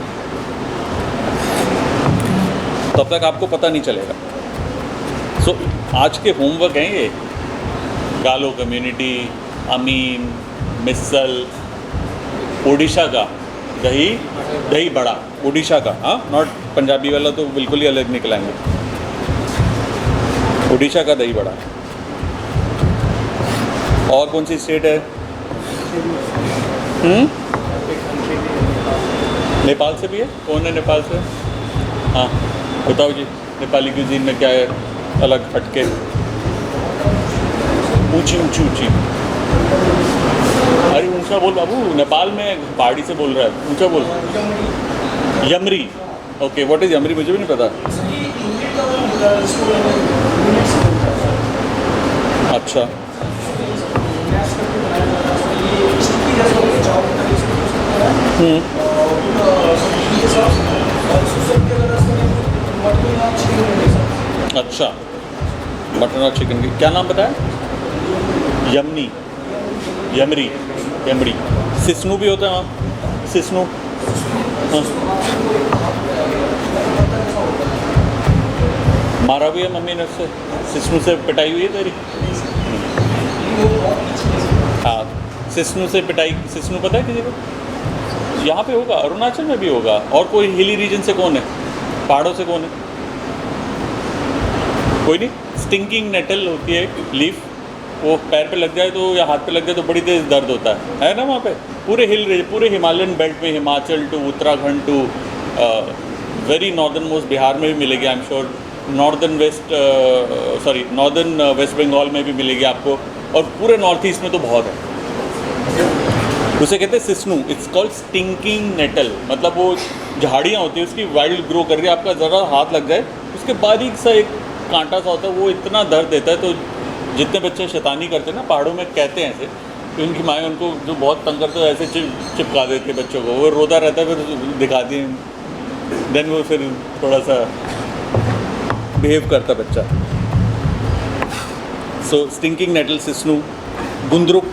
तब तक आपको पता नहीं चलेगा. सो आज के होमवर्क हैं ये. गालो कम्युनिटी, अमीन, मिसल, उड़ीसा का दही बड़ा, उड़ीसा का, हाँ, नॉट पंजाबी वाला तो बिल्कुल ही अलग निकलाएंगे. उड़ीसा का दही बड़ा. और कौन सी स्टेट है? नेपाल से भी है. कौन है नेपाल से? हाँ बताओ जी, नेपाली क्यूजीन में क्या है अलग हटके? ऊंची ऊंची ऊंची. अरे ऊंचा बोल बाबू, नेपाल में पहाड़ी से बोल रहा है, ऊंचा बोल. Yomari. Okay, what is yomari? मुझे भी नहीं पता. अच्छा. अच्छा, मटन और चिकन की क्या नाम बताया? यमनी, यमरी, यमड़ी. सिस्नू भी होता है वहाँ. सिस्नू, हाँ. मारा भी है मम्मी ने उससे. सिस्नू से पिटाई हुई है तेरी? हाँ, सिस्नू से पिटाई. सिस्नू पता है किसी को? यहाँ पे होगा, अरुणाचल में भी होगा. और कोई हिली रीजन से कौन है? पहाड़ों से कौन है? कोई नहीं. स्टिंकिंग नेटल होती है लीफ, वो पैर पे लग जाए तो या हाथ पे लग जाए तो बड़ी तेज दर्द होता है ना वहाँ पे. पूरे पूरे हिमालयन बेल्ट में, Himachal to Uttarakhand to very northern most Bihar में भी मिलेगी. I am sure northern West Bengal में भी मिलेगी आपको, और पूरे नॉर्थ ईस्ट में तो बहुत है. उसे कहते हैं sisnu. It's called stinking nettle. मतलब वो झाड़ियाँ होती है उसकी, वाइल्ड ग्रो कर रही है, आपका ज़रा हाथ लग जाए उसके बारीक सा एक कांटा सा होता है, वो इतना दर्द देता है. तो जितने बच्चे शैतानी करते हैं ना पहाड़ों में, कहते हैं ऐसे कि उनकी माएँ उनको जो बहुत तंग करते हैं ऐसे चिपका देती है बच्चों को. वो रोता रहता है, फिर दिखाती हैं, देन वो फिर थोड़ा सा बिहेव करता बच्चा. सो स्टिंकिंग नेटल, सिस्नू. गुंदरुक.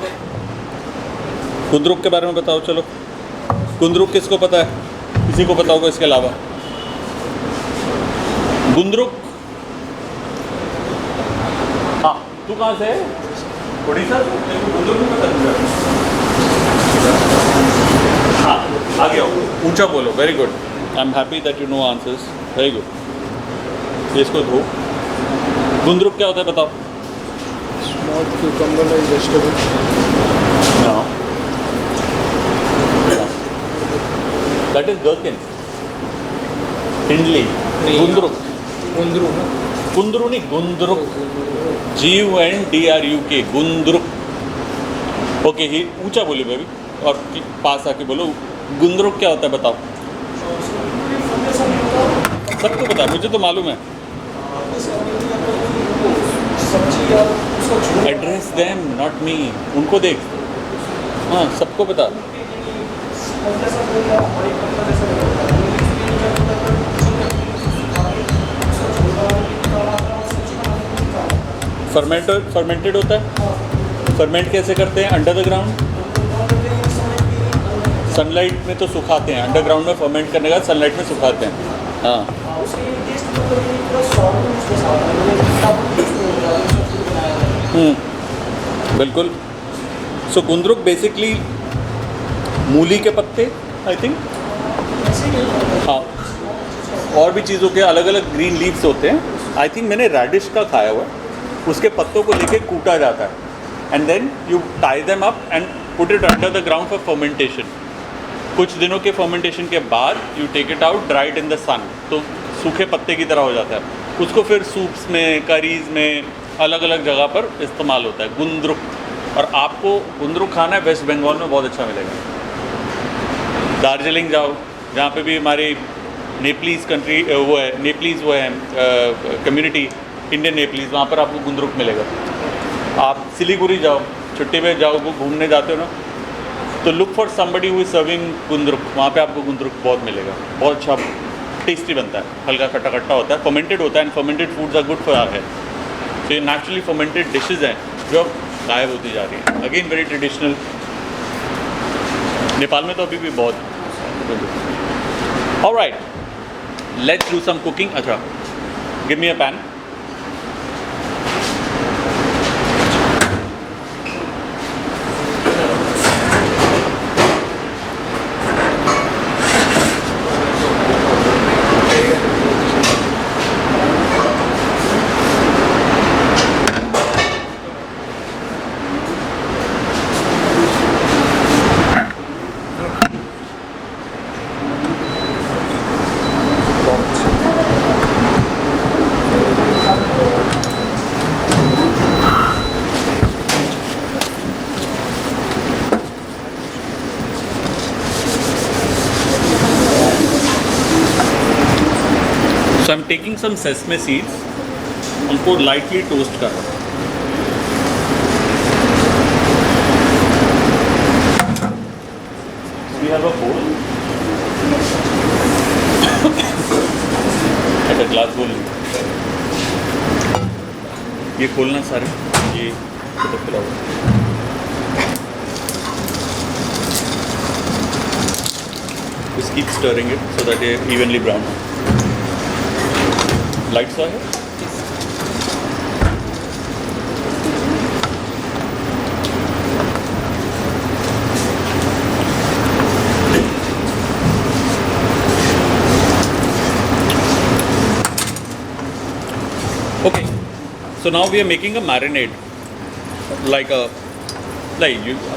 गुंदरुक के बारे में बताओ. चलो, गुंदरुक किसको पता है? किसी को पता होगा इसके अलावा? गुंदरुक. हाँ, तू कहाँ से है? उड़ीसा से. तेरे को गुंदरुक नहीं पता? हाँ, आगे आओ, ऊंचा बोलो. Very good. I am happy that you know answers. Very good. इसको धो. गुंदरुक क्या होता है बताओ? Small cucumber like vegetable. हाँ, दैट इज गर्किन. हिंडली. गुंदरुक. कुंदरू नहीं, गुंदरुक. GUNDRUK. गुंदरुक. ओके, ही ऊंचा बोले बेबी, और पास आके बोलो. गुंदरुक क्या होता है बताओ? सबको पता है, मुझे तो मालूम है. Address them, not me. उनको देख. हाँ, सबको पता. फर्मेंटेड होता है. फर्मेंट कैसे करते हैं? Under the ground. सनलाइट में तो सुखाते हैं, अंडरग्राउंड में फर्मेंट करने का सनलाइट में सुखाते हैं. हाँ, बिल्कुल. सो गुंदरुक बेसिकली मूली के पत्ते, आई थिंक. हाँ, और भी चीज़ों के अलग अलग ग्रीन लीव्स होते हैं. आई थिंक मैंने रेडिश का खाया हुआ. उसके पत्तों को लेके कूटा जाता है, and then you tie them up and put it under the ground for fermentation. कुछ दिनों के फर्मेंटेशन के बाद you take it out, dried in the sun, तो सूखे पत्ते की तरह हो जाता है. उसको फिर सूप्स में, करीज़ में, अलग अलग जगह पर इस्तेमाल होता है गुंदरुक. और आपको गुंदरुक खाना है वेस्ट बंगाल में बहुत अच्छा मिलेगा. दार्जिलिंग जाओ, जहाँ पे भी हमारी नेपलीज कंट्री वो है, नेपलीज वो है कम्युनिटी, इंडियन नेपलीज, वहाँ पर आपको गुंदरुक मिलेगा। आप सिलीगुड़ी जाओ, छुट्टी पे जाओ, वो घूमने जाते हो ना, तो look for somebody who is serving gundruk, वहाँ पे आपको गुंदरुक बहुत मिलेगा। बहुत अच्छा टेस्टी बनता है, हल्का खट्टा खट्टा होता है, फर्मेंटेड होता है, and fermented foods are good for our health. तो ये नेचुरली फर्मेंटेड डिशेज़ हैं जो गायब होती जा रही है। Again very traditional. नेपाल में तो अभी भी बहुत। Alright, let's do some cooking. अच्छा, give me a pan. So I'm taking some sesame seeds, उनको lightly toast कर रहा हूँ। We have a bowl, ऐसा ग्लास बोल, ये खोलना सारे, ये तो फिर just keep stirring it so that it evenly brown. Light soy है? Okay, so now we are making a marinade, like a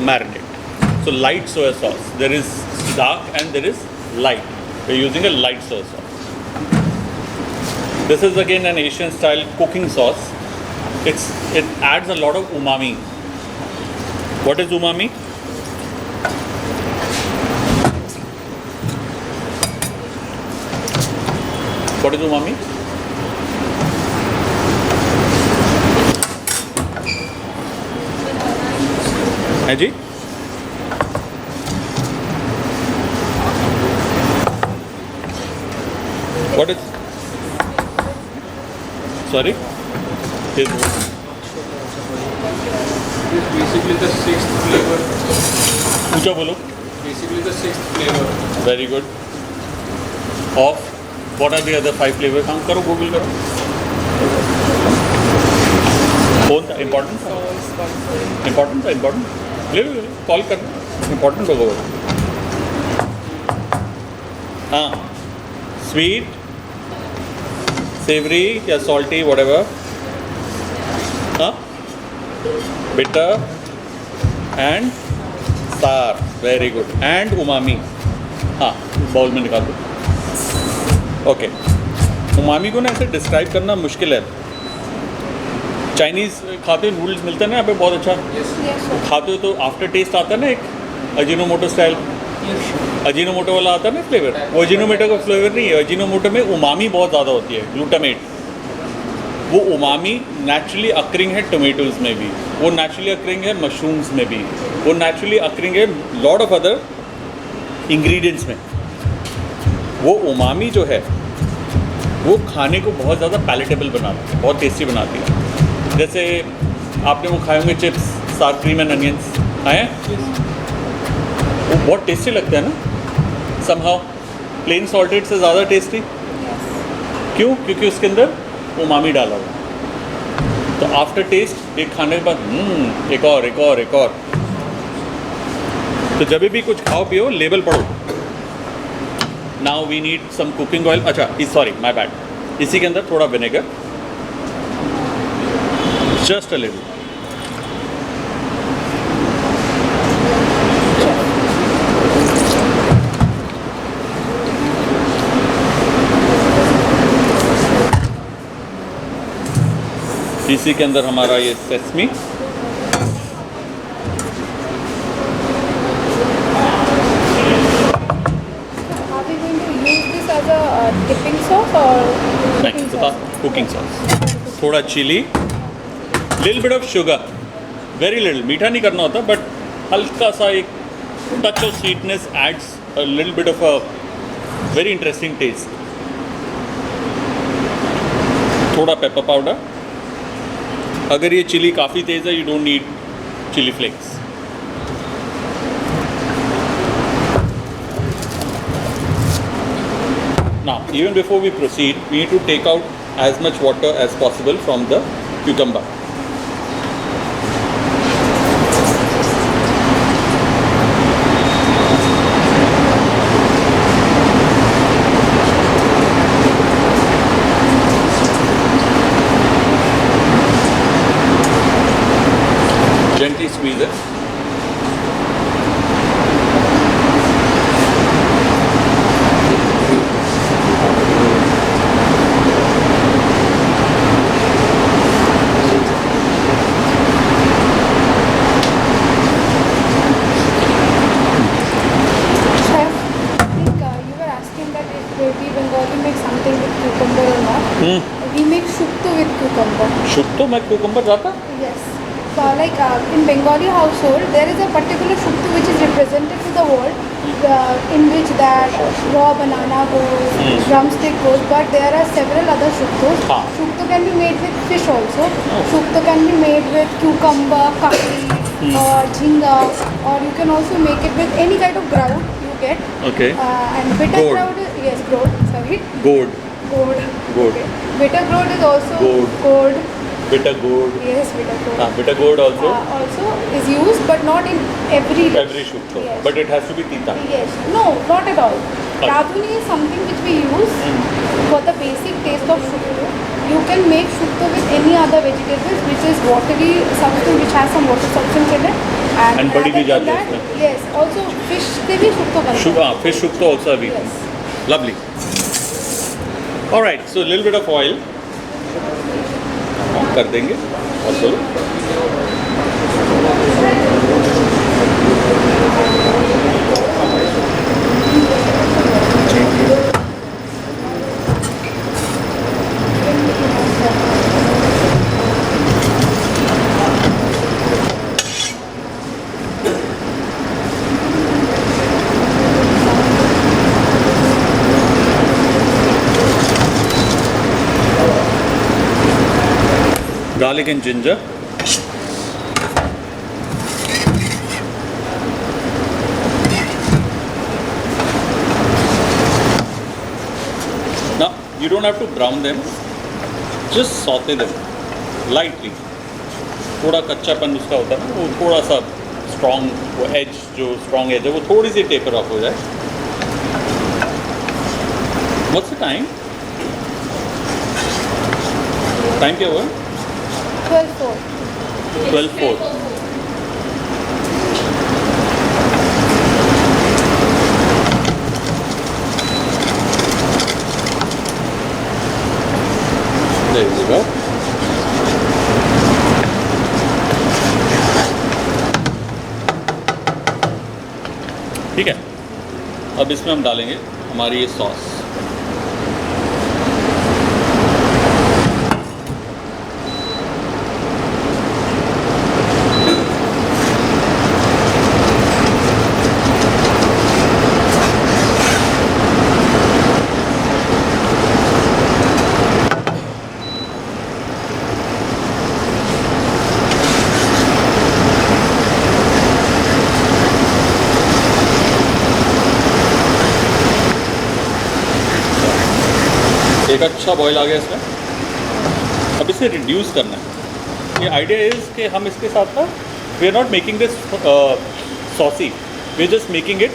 marinade. So light soy sauce. There is dark and there is light. We are using a light soy sauce. This is again an Asian style cooking sauce. It adds a lot of umami. What is umami? What is umami? है जी? What is? Sorry? It's basically the sixth flavor. ऊंचा बोलो. Basically the sixth flavor. Very good. Of what are the other 5 flavors? काम करो, Google करो. कौन था? Important था? Important था? Important? ले कॉल करना. Important होगा वो. हाँ. Sweet. Savory या salty whatever, हाँ, bitter and sour, very good, and umami, हाँ, बाउल में निकाल दो. ओके, umami को ना ऐसे डिस्क्राइब करना मुश्किल है. चाइनीज़ खाते हो, नूडल्स मिलते हैं ना यहाँ पे बहुत अच्छा, खाते हो तो आफ्टर टेस्ट आता है ना एक अजीनोमोटो स्टाइल, अजीनोमोटो वाला आता है ना फ्लेवर, वो अजीनोमोटो का फ्लेवर नहीं है. अजीनोमोटो में उमामी बहुत ज़्यादा होती है, ग्लूटामेट. वो उमामी नेचुरली अकरिंग है टोमेटोज़ में भी, वो नेचुरली अकरिंग है मशरूम्स में भी, वो नेचुरली अकरिंग है लॉट ऑफ अदर इंग्रेडिएंट्स में. वो उमामी जो है वो खाने को बहुत ज़्यादा पैलेटेबल बनाती है, बहुत टेस्टी बनाती है. जैसे आपने वो खाए होंगे चिप्स, सार क्रीम एंड अनियंस खाए हैं, वो बहुत टेस्टी लगता है ना. समहाउ प्लेन सॉल्टेड से ज़्यादा टेस्टी. क्यों? क्योंकि उसके अंदर उमामी डाला हुआ. तो आफ्टर टेस्ट एक खाने के बाद एक और एक और एक और. तो जब भी कुछ खाओ पियो लेबल पढ़ो. Now we need some cooking oil. अच्छा, सॉरी माय बैड. इसी के अंदर थोड़ा विनेगर, जस्ट अ लिटिल. इसी के अंदर हमारा ये sesame, Are we going to use this as a cooking sauce, थोड़ा chilli, little bit of sugar, very little, मीठा नहीं करना होता बट हल्का सा एक touch of sweetness adds a little bit of a very interesting taste. थोड़ा pepper powder. अगर ये चिली काफ़ी तेज़ है, you don't need chilli flakes. Now, even before we proceed, we need to take out as much water as possible from the cucumber. Gently squeeze it. Chef, I think you were asking that if we Bengali make something with cucumber or not. We make shukto with cucumber. Shukto में cucumber जाता? Yes. So like in Bengali household, there is a particular shukto which is represented to the world, in which that raw banana goes, drumstick goes, but there are several other shuktos. हाँ. Shukto can be made with fish also. Shukto can be made with cucumber, kakri, or jhinga, or you can also make it with any kind of grout you get. Okay. And bitter Gourd. grout is, yes, grout, sorry. Gourd. Gourd. Gourd. Okay. Bitter grout is also Gourd. gourd. Bitter gourd. Yes, bitter gourd. Bitter gourd also. Also is used, but not in every dish. Every shukto. Yes. But it has to be tita. Yes. No, not at all. Radhuni is something which we use for the basic taste of shukto. You can make shukto with any other vegetables, which is watery substance, which has some water substance in it. And badi bhi rather than jati hai that, yes. Also, fish se bhi shukto बनता है. Fish shukto also have eaten. Yes. Lovely. Alright, so a little bit of oil. कर देंगे also. Garlic and ginger. Now you don't have to brown them, just saute them lightly. थोड़ा कच्चापन उसका होता है ना, वो थोड़ा सा स्ट्रॉन्ग, वो एज जो स्ट्रॉन्ग एज है वो थोड़ी सी टेपर ऑफ हो जाए. What's the time? टाइम क्या हुआ? 12-4. 12:04. There you go. ठीक है, अब इसमें हम डालेंगे हमारी ये सॉस. एक अच्छा बॉईल आ गया इसमें. अब इसे रिड्यूस करना है. ये आइडिया इज़ कि हम इसके साथ ना, we are not making this saucy, we are just making it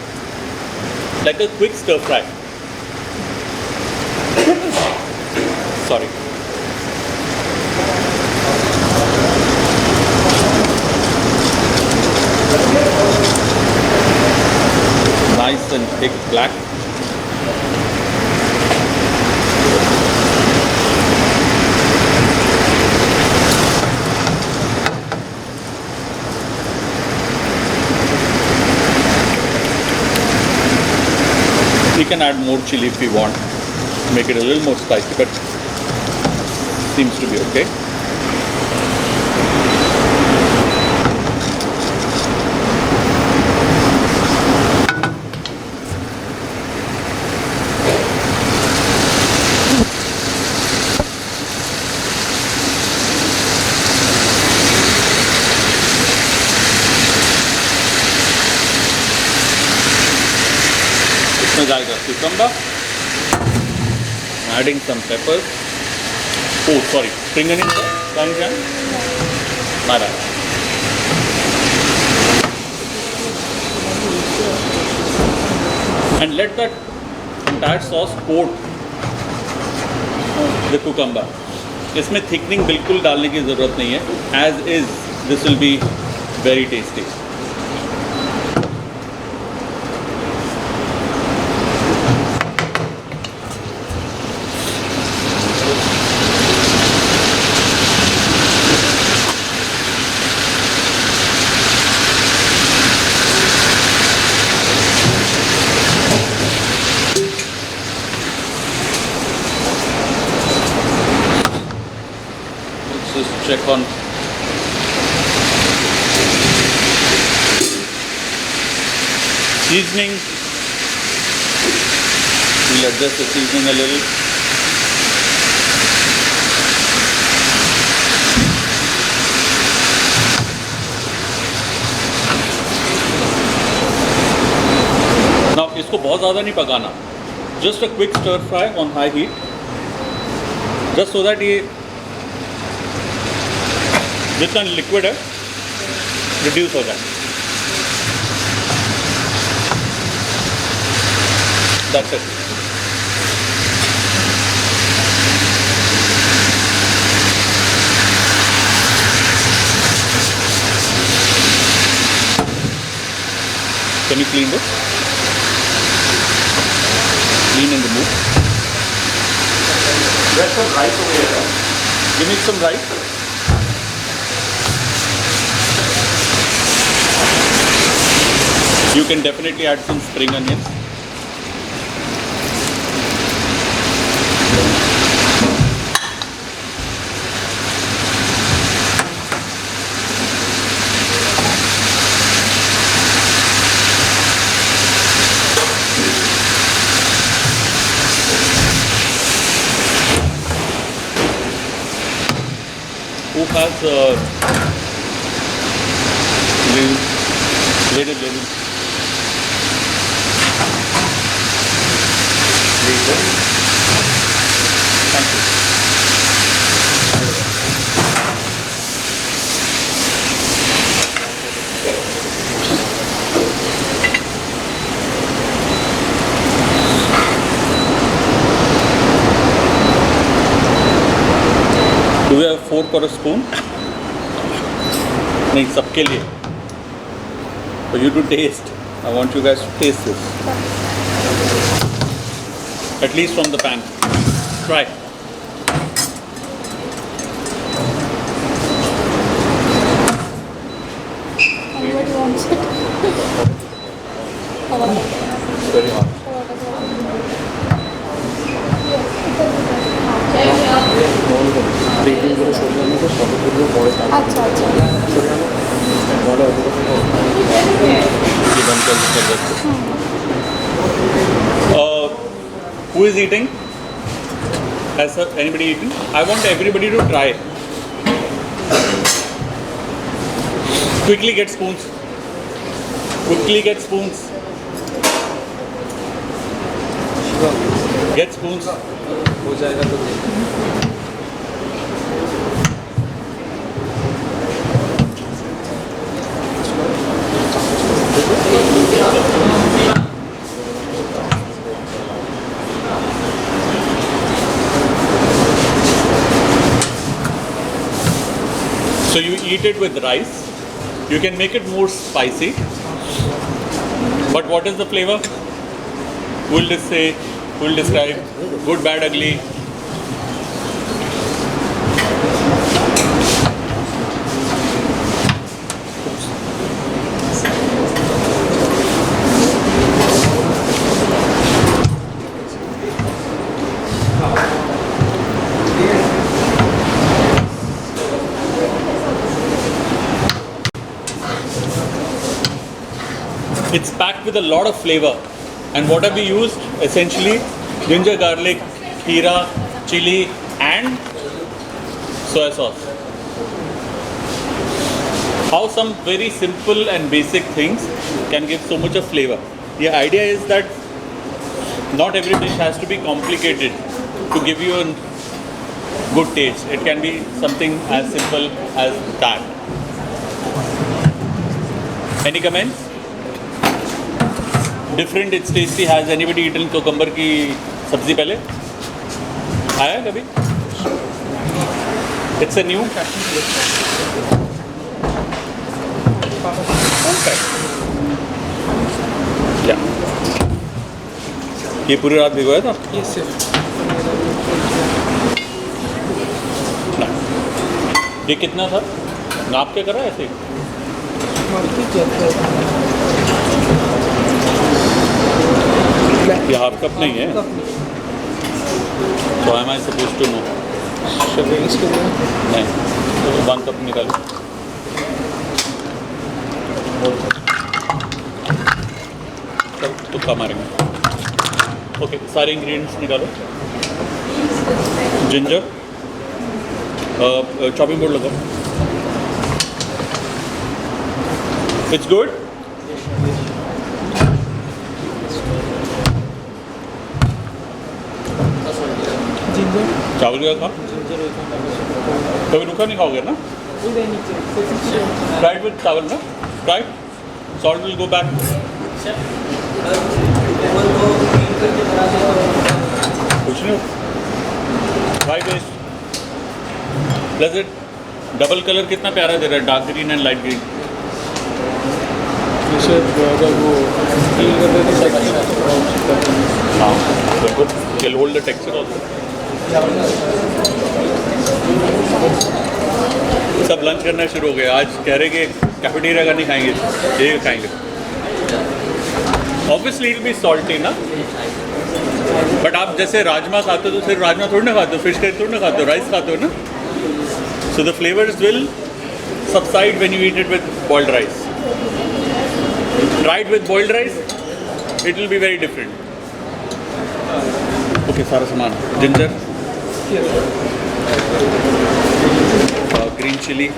like a quick stir fry. Sorry. Nice and thick black. We can add more chili if we want, make it a little more spicy, but seems to be okay. इसमें जाएगा cucumber, adding some peppers. Oh, sorry, spring onion, sir? My bad. And let that entire sauce coat the cucumber. इसमें thickening बिल्कुल डालने की ज़रूरत नहीं है. As is, this will be very tasty. Just check on seasoning. We'll adjust the seasoning a little. Now इसको बहुत ज़्यादा नहीं पकाना. Just a quick stir fry on high heat. Just so that ये जितना लिक्विड है रिड्यूस हो जाए. That's it. Can you clean this? Clean and remove. There's some rice over here. Give me some rice. You can definitely add some spring onions. Who has ladle? Thank you. Do we have a fork or a spoon? नहीं, सबके लिए. For you to taste. I want you guys to taste this. At least from the pan. Try. Everybody wants it. It's very hot. Breaking করে সরিয়ে আনলে তো সবগুলো পরে আচ্ছা আচ্ছা সরিয়ে আনো বলে অতটা ये बंद कर दो. Who is eating? Has anybody eaten? I want everybody to try. Quickly get spoons. Quickly get spoons. Get spoons. हो जाएगा तो So you eat it with rice. You can make it more spicy. But what is the flavor? We'll just say, we'll describe good, bad, ugly. It's packed with a lot of flavor. And what have we used? Essentially, ginger, garlic, jeera, chili, and soy sauce. How some very simple and basic things can give so much of flavor. The idea is that not every dish has to be complicated to give you a good taste. It can be something as simple as that. Any comments? Different, it's tasty. Has anybody eaten cucumber की सब्जी पहले? आया कभी? It's a new. क्या? ये पूरी रात भिगोया था? Yes, sir. ये कितना था? नाप के करा ऐसे? ये हाफ कप नहीं है। So am I supposed to know? नहीं, तो 1 कप निकालो। तुक्का मारेंगे। ओके, सारे इंग्रेडिएंट्स निकालो। जिंजर, चॉपिंग बोर्ड लगाओ। It's good. चावल का खा, कभी रूखा नहीं खाओगे ना? Try it with चावल ना? Try. Salt will go back. कुछ नहीं। Why waste? Plus it double colour कितना प्यारा दे रहा है, dark green and light green. हाँ, बिल्कुल। It'll hold the texture also. सब लंच करना शुरू हो गया। आज कह रहे कि कैफेटेरिया का नहीं खाएंगे, ये खाएंगे। ऑब्वियसली इट बी सॉल्टी ना, बट आप जैसे राजमा खाते हो तो सिर्फ राजमा थोड़ी ना खाते हो, फिश करी थोड़ी ना खाते हो, राइस खाते हो ना। So the flavours will subside when you eat it with boiled rice. Try it with boiled rice, it will be very different. Okay, सारा सामान जिंजर, ग्रीन चिली,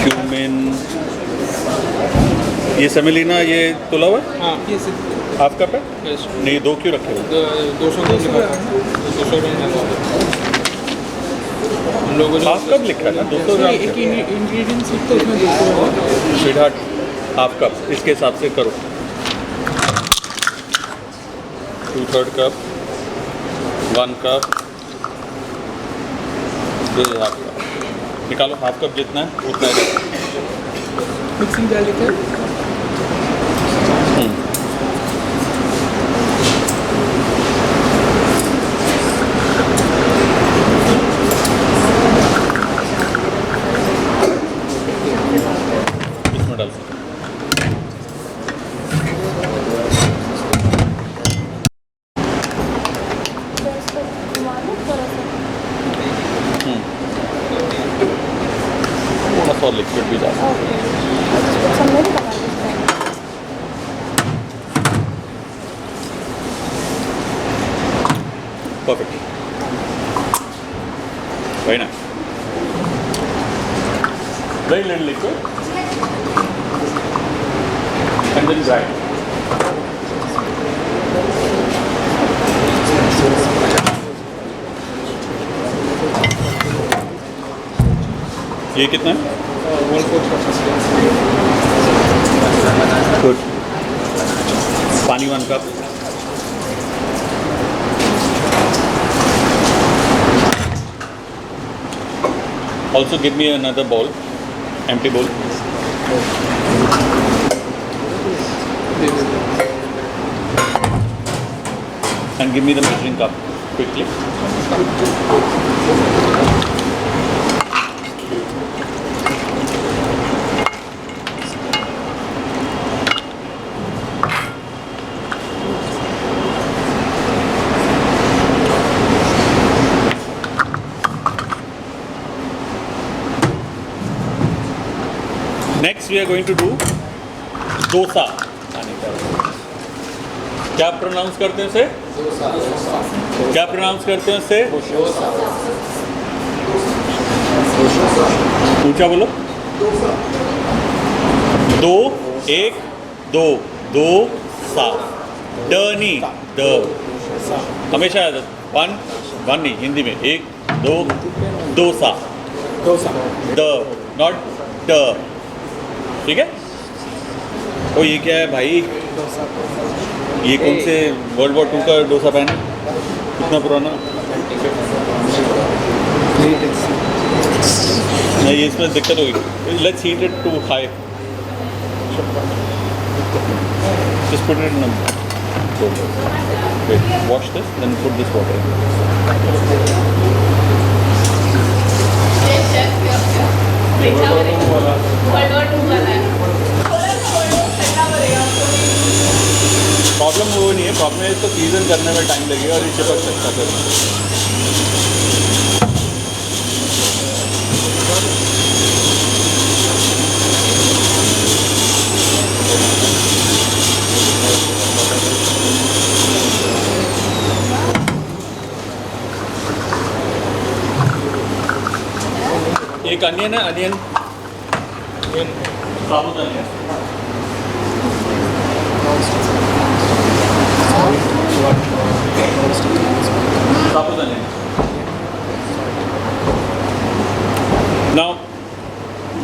क्यूमिन, ये सेमेलिना, ये तुला हुआ है? हाँ, yes, sir. हाफ कप है? Yes. नहीं, 2 क्यों रखे हो? 200 ग्राम लिखा था। 200 ग्राम लिखा था। हम लोगों ने हाफ कप लिखा है ना, 200 ग्राम। एक इंग्रेडिएंट्स लिखता उसमें 200 स्वीटहार्ट, हाफ कप इसके हिसाब से करो। 2/3 कप, 1 कप, हाफ कप निकालो। हाफ कप जितना है उतना है। मिक्सिंग डाल लिखा है। इसमें डाल सकते। थोड़ा सा लिक्विड भी डाल। Perfect. Very nice. Very little liquid. And then dry. ये कितना है? 1/4 कप। Good. पानी 1 cup. Also give me another bowl, empty bowl. And give me the measuring cup quickly. Next we are going to do dosa. क्या pronounce करते हैं उसे? क्या pronounce करते हैं उसे? ऊंचा बोलो। दो, एक, दो, दो सा, ड नहीं द, हमेशा याद रखो। वन नहीं, हिंदी में एक, दो, दो सा, द नॉट ड, ठीक है? तो ये क्या है भाई? ये कौन से वर्ल्ड वॉर 2 का डोसा पैन है? कितना पुराना? नहीं, इसमें दिक्कत होगी। Let's heat it to high. Just put it in a wait, wash this, then put this water in. Problem वो नहीं है, प्रॉब्लम है इसको सीजन करने में टाइम लगेगा और ये चिपक सकता है। एक अनियन है, अनियन साबुत अनियन। साबुत onion. Now,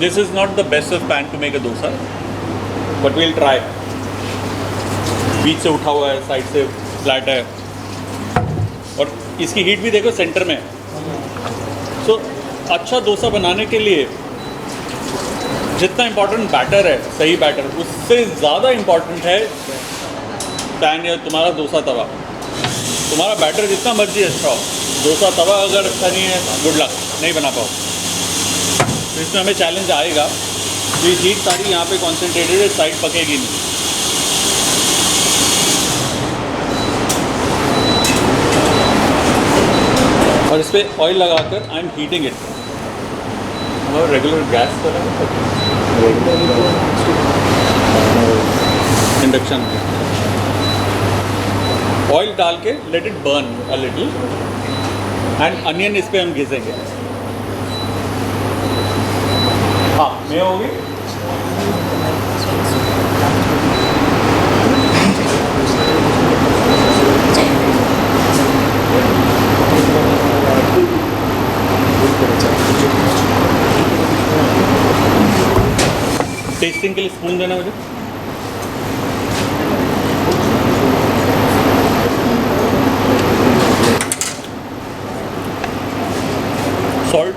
this is not the best of pan to make a dosa, but we'll try. बीच से उठा हुआ है, साइड से फ्लैट है, और इसकी हीट भी देखो सेंटर में। सो अच्छा डोसा बनाने के लिए जितना इम्पोर्टेंट बैटर है, सही बैटर, उससे ज़्यादा इम्पोर्टेंट है पैन या तुम्हारा डोसा तवा। तुम्हारा बैटर जितना मर्जी अच्छा हो, डोसा तवा अगर अच्छा नहीं है, गुड लक, नहीं बना पाओ। तो इसमें हमें चैलेंज आएगा कि हीट सारी यहाँ पे कॉन्सेंट्रेटेड है, साइड पकेगी नहीं। और इस पर ऑयल लगाकर आई एम हीटिंग इट। हमारा रेगुलर गैस पर इंडक्शन में ऑयल डाल के let it burn a little and onion इस पर हम घिसेंगे। हाँ, मैं होगी। टेस्टिंग के लिए स्पून देना मुझे। Salt,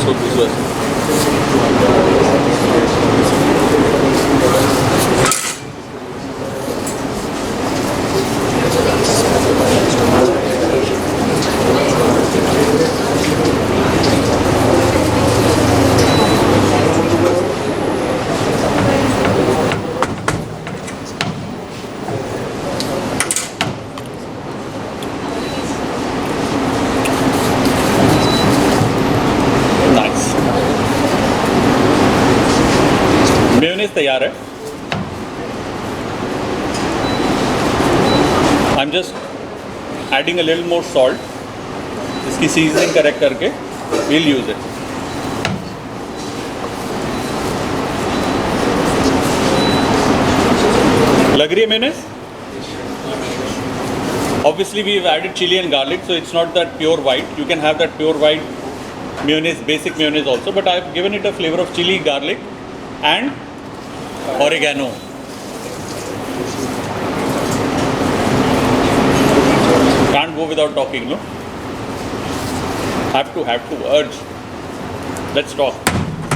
so this was nice. Mayonnaise तैयार है। आई am just adding a little more salt. इसकी सीजनिंग करेक्ट करके we'll यूज इट। लग रही है mayonnaise? Obviously we've added chili and garlic, so it's not that pure white. You can have that pure white mayonnaise, basic mayonnaise also, but I've given it a flavor of chili, garlic and oregano. Can't go without talking, no? Have to urge. Let's talk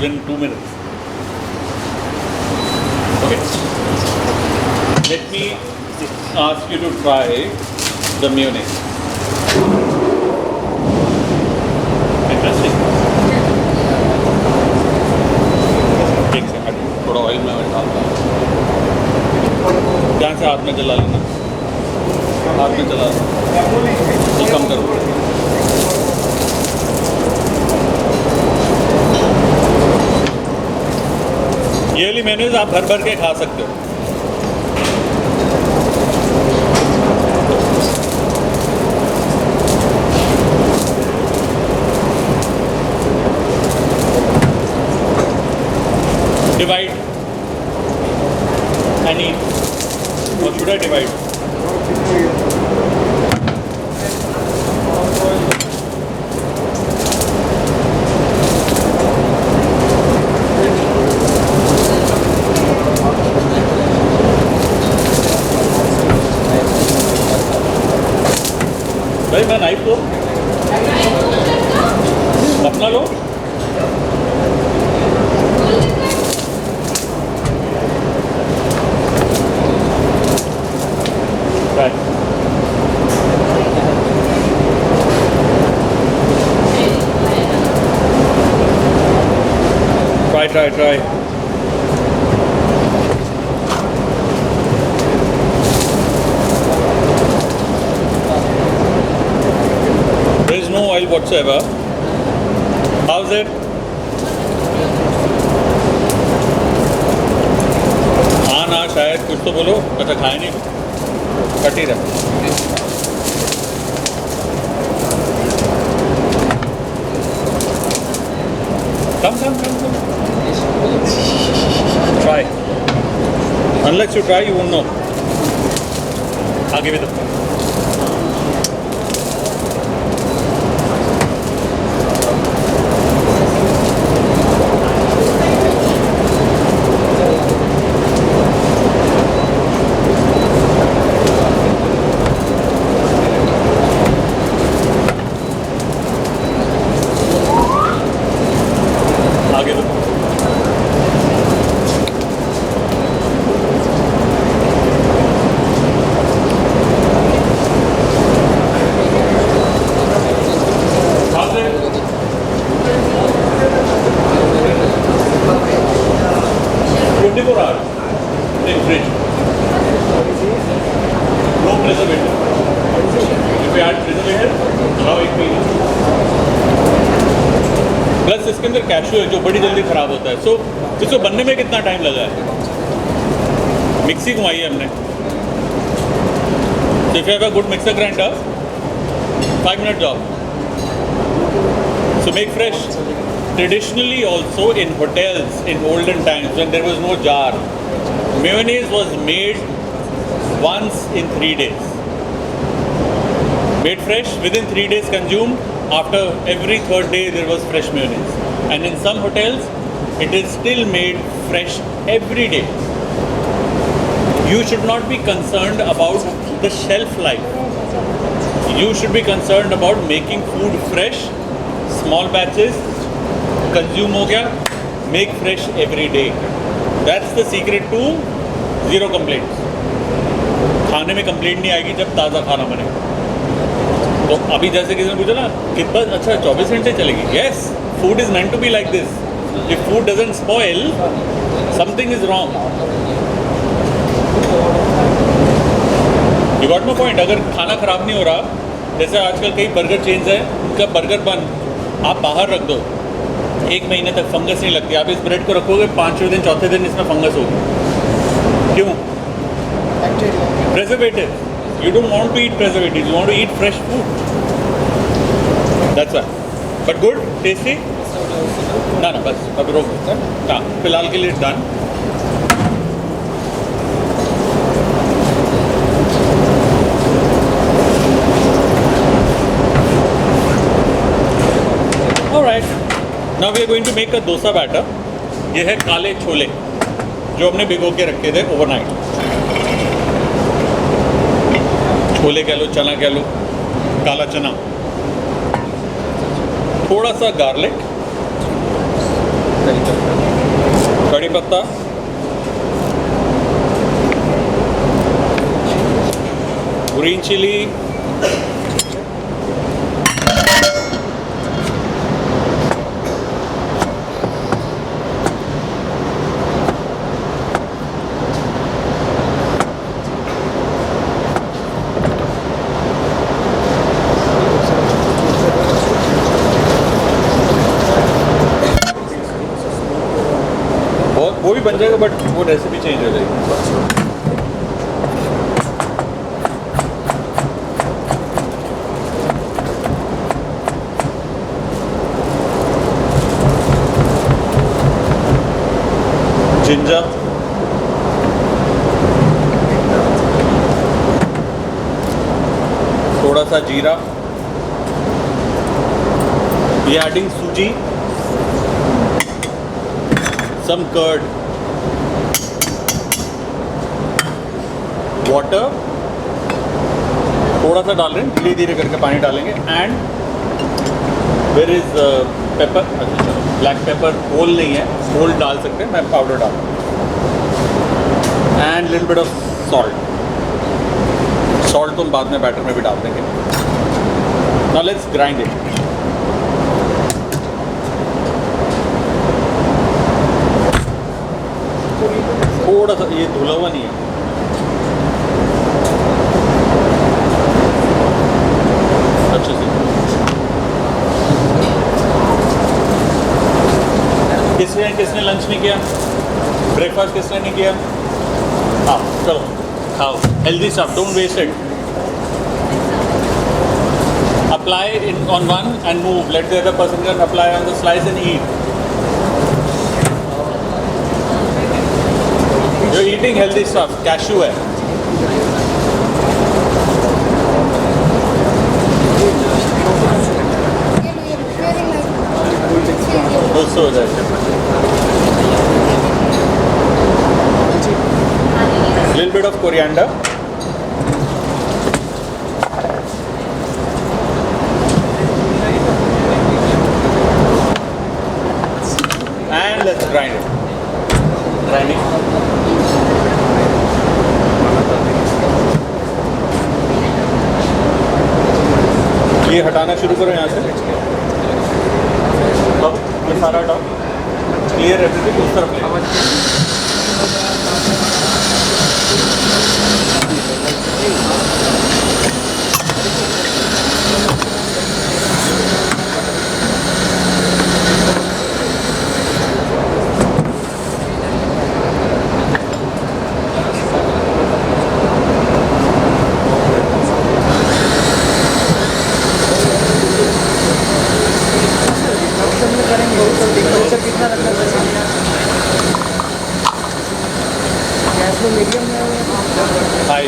in 2 minutes. Okay. Let me ask you to try the mayonnaise. में जला लेना, हाथ में जला लेना, तो कम करो। ये वाली मेयोनीज आप भर भर के खा सकते हो। Divide and eat. Or should I divide? भाई मैं नाइफ लो, अपना लो। Try. There is no oil whatsoever. How's it? हाँ ना शायद कुछ तो बोलो। अच्छा खाए नहीं, कट ही रहा। Come. Try. Unless you try, you won't know. I'll give it a try. Plus इसके अंदर कैशू है जो बड़ी जल्दी ख़राब होता है। सो इसको बनने में कितना टाइम लगा है? मिक्सी घुमाई है हमने। So if you have a good mixer grinder, 5-minute job. So make fresh. Traditionally also in hotels in olden times when there was no jar, mayonnaise was made once in 3 days. Made fresh, within 3 days consumed, after every third day there was fresh mayonnaise. And in some hotels, it is still made fresh every day. You should not be concerned about the shelf life. You should be concerned about making food fresh, small batches, consume हो गया, make fresh every day. That's the secret to zero complaints. खाने में complaint नहीं आएगी जब ताज़ा खाना बने। तो अभी जैसे किसी ने पूछा ना कितना अच्छा 24 घंटे चलेगी। Yes, food is meant to be like this. If food doesn't spoil, something is wrong. You got my point? अगर खाना ख़राब नहीं हो रहा, जैसे आजकल कई बर्गर चेन्स हैं, उनका बर्गर बन आप बाहर रख दो, 1 महीने तक फंगस नहीं लगती। आप इस ब्रेड को रखोगे 5वें दिन 4थे दिन इसमें फंगस होगी। क्यों? Preservative. You don't want to eat preservatives. You want to eat fresh food. That's why. But good, tasty. ना बस अब रोक दो। हाँ, फिलहाल के लिए done. Alright. Now we are going to make a dosa batter. ये है काले छोले जो हमने भिगो के रखे थे ओवरनाइट। छोले कह लो, चना कह लो, काला चना, थोड़ा सा गार्लिक, कड़ी पत्ता, ग्रीन चिली, भी बन जाएगा बट वो रेसिपी चेंज हो जाएगी। जिंजर, थोड़ा सा जीरा, we are adding suji, some curd, water, थोड़ा सा डाल रहे हैं, धीरे धीरे करके पानी डालेंगे एंड वेयर इज पेपर, अच्छा ब्लैक पेपर होल नहीं है, होल डाल सकते हैं, मैं पाउडर डाल and little bit of salt. Salt तो हम बाद में बैटर में भी डाल देंगे। Now let's grind it. थोड़ा सा ये धुला हुआ नहीं है, अच्छे से। किसने लंच नहीं किया, ब्रेकफास्ट किसने नहीं किया? हाँ चलो खाओ, healthy stuff, don't waste it. Apply in on one and move, let the other person can apply on the slice and eat. You are eating healthy stuff, cashew है। गुस्सा हो जाएगा। Little bit of coriander, and let's grind it. Grinding. ये हटाना शुरू करो यहाँ से। अब ये सारा हटाओ, क्लियर एवरीथिंग, उस तरफ ले। Hi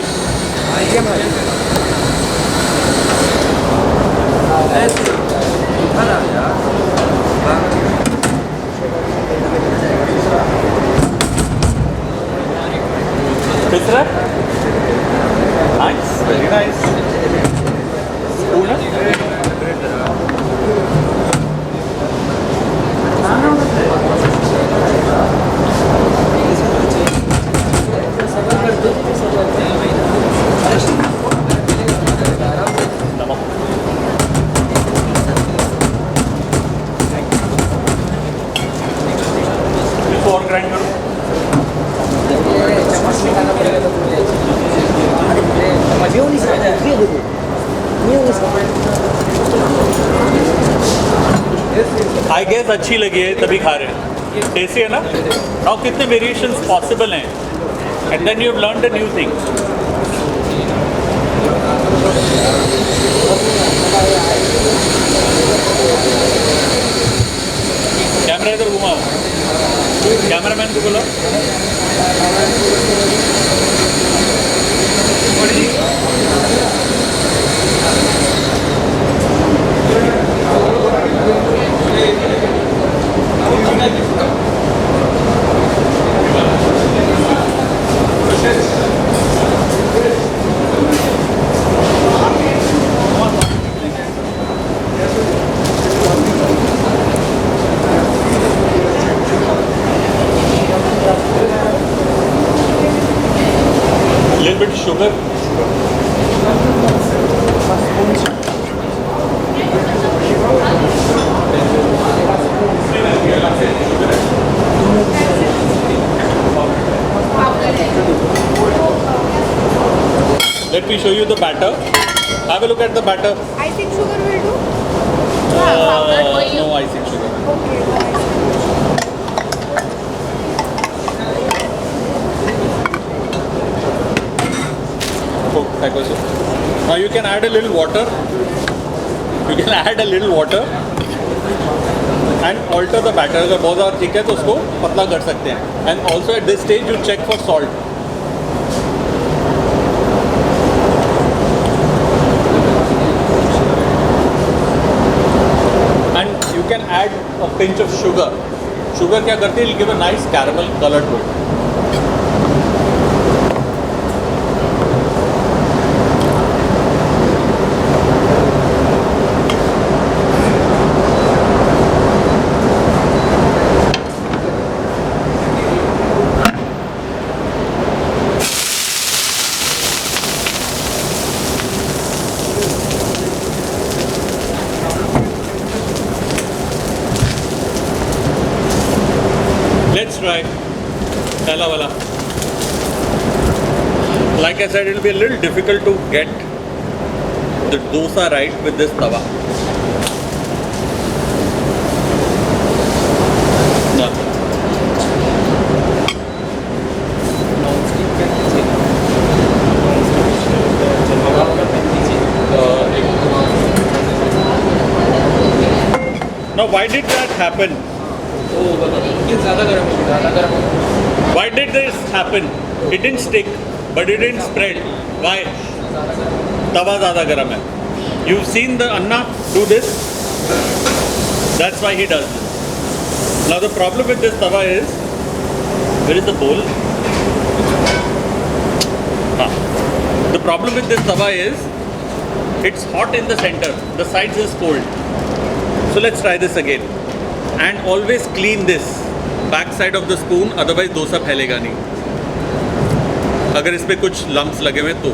nice, very nice. Spoon और ग्राइंड करो। आई गेस अच्छी लगी है तभी खा रहे हैं, टेस्टी है ना। और कितने वेरिएशंस पॉसिबल हैं, and then you have learned a new thing. Camera इधर घुमाओ, कैमरामैन को बोलो। Little bit sugar. Let me show you the batter. Have a look at the batter. Icing sugar will do? No icing sugar. Okay, nice. back also. Now you can add a little water. You can add a little water and alter the batter. अगर बहुत ज़्यादा thick है तो उसको पतला कर सकते हैं. And also at this stage you check for salt. And you can add a pinch of sugar. Sugar क्या करती है? It'll give a nice caramel color to it. Let's try Tala wala. Like I said, it will be a little difficult to get the dosa right with this tawa. No. Now, why did that happen? Why did this happen? It didn't stick, but it didn't spread. Why? Tawa ज़्यादा गरम है. You've seen the Anna do this. That's why he does this. Now the problem with this tawa is, where is the bowl? The problem with this tawa is, it's hot in the center. The sides is cold. So let's try this again. And always clean this back side of the spoon, otherwise dosa फैलेगा नहीं. अगर इस पे कुछ lumps लगे हुए तो.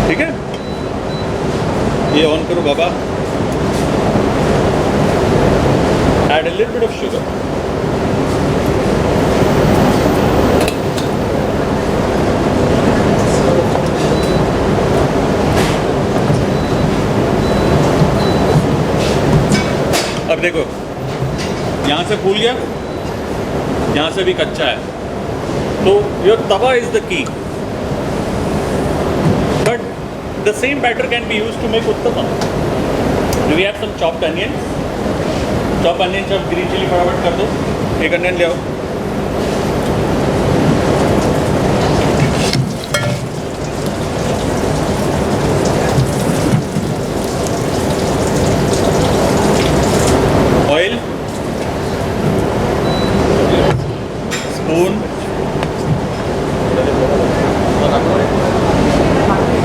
ठीक है? ये ऑन करो बाबा. Add a little bit of sugar. अब देखो, यहाँ से फूल गया, यहाँ से भी कच्चा है. तो your tawa is the key. But the same batter can be used to make uttapam. Do we have some chopped onions? Chop onion, chop green chilli फटाफट कर दो. एक अनियन ले आओ. Oil, spoon.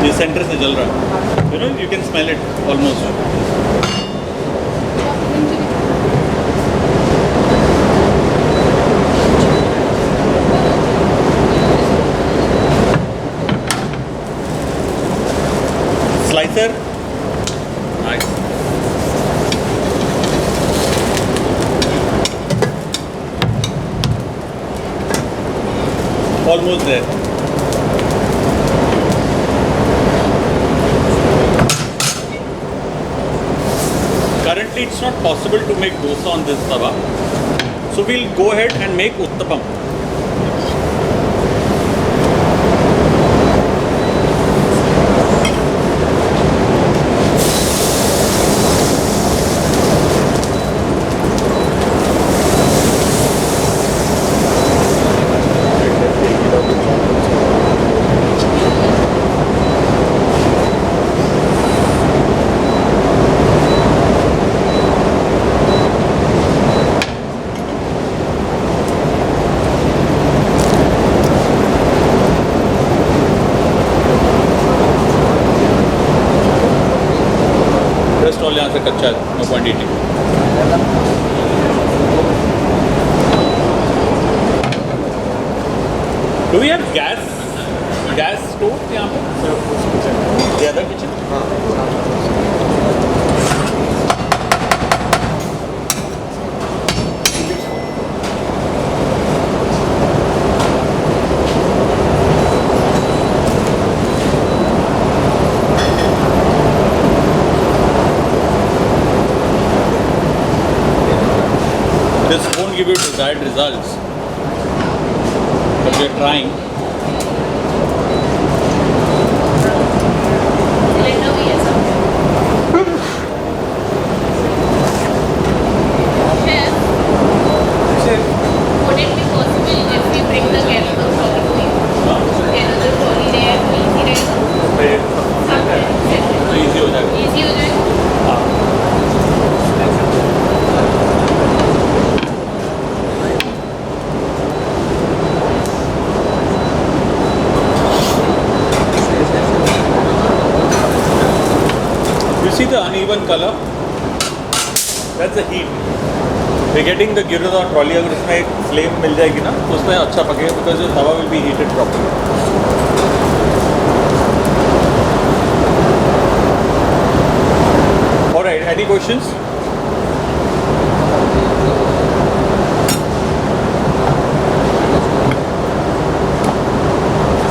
ये सेंटर से जल रहा है. You know, you can smell it almost. Slicer. Nice. Almost there. Currently it's not possible to make dosa on this tawa. So we'll go ahead and make uttapam. Cholesterol यहाँ से कच्चा है, no point eating. Do we have gas stove यहाँ पे? The other kitchen? won't give you desired results, but we are trying. Cylinder भी है सब. Chef, would it be possible if we bring the Kerala trolley to you? Kerala trolley there, easy रहेगा. तो easy हो जाएगा. Easy हो जाएगा. हाँ. You see the uneven color? That's the heat. We're getting the gyros or trolley. अगर इसमें एक flame मिल जाएगी ना, तो उसमें अच्छा पकेगा because the tawa will be heated properly. All right. Any questions?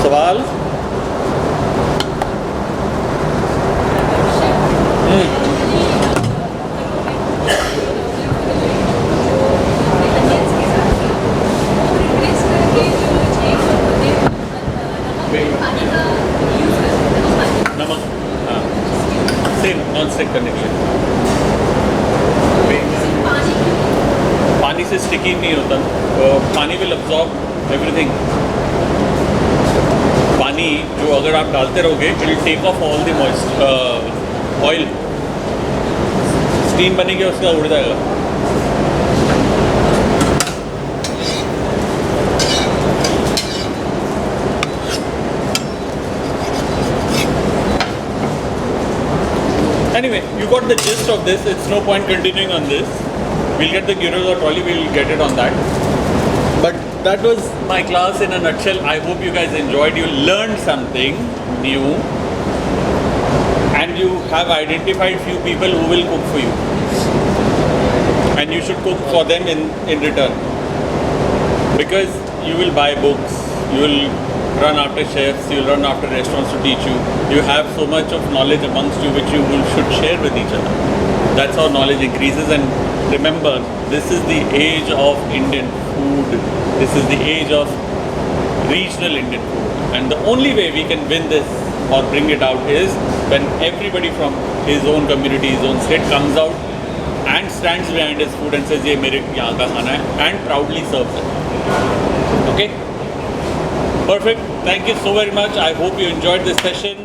सवाल? नमक. हाँ. Same non-stick करने के लिए. पानी से स्टिकी नहीं होता. पानी will absorb everything. पानी जो अगर आप डालते रहोगे it will take off all the moist oil. Steam बनेगी उसका उड़ जाएगा. Anyway, you got the gist of this. It's no point continuing on this. We'll get the gyros or trolley. We'll get it on that. But that was my class in a nutshell. I hope you guys enjoyed. You learned something new, and you have identified few people who will cook for you, and you should cook for them in return, because you will buy books, you will run after chefs, you will run after restaurants to teach you. You have so much of knowledge amongst you which you should share with each other. That's how knowledge increases. And remember, this is the age of Indian food. This is the age of regional Indian food. And the only way we can win this or bring it out is when everybody from his own community, his own state comes out and stands behind his food and says, "ये मेरे यहाँ का खाना है," and proudly serves it. Okay? Perfect. Thank you so very much. I hope you enjoyed this session.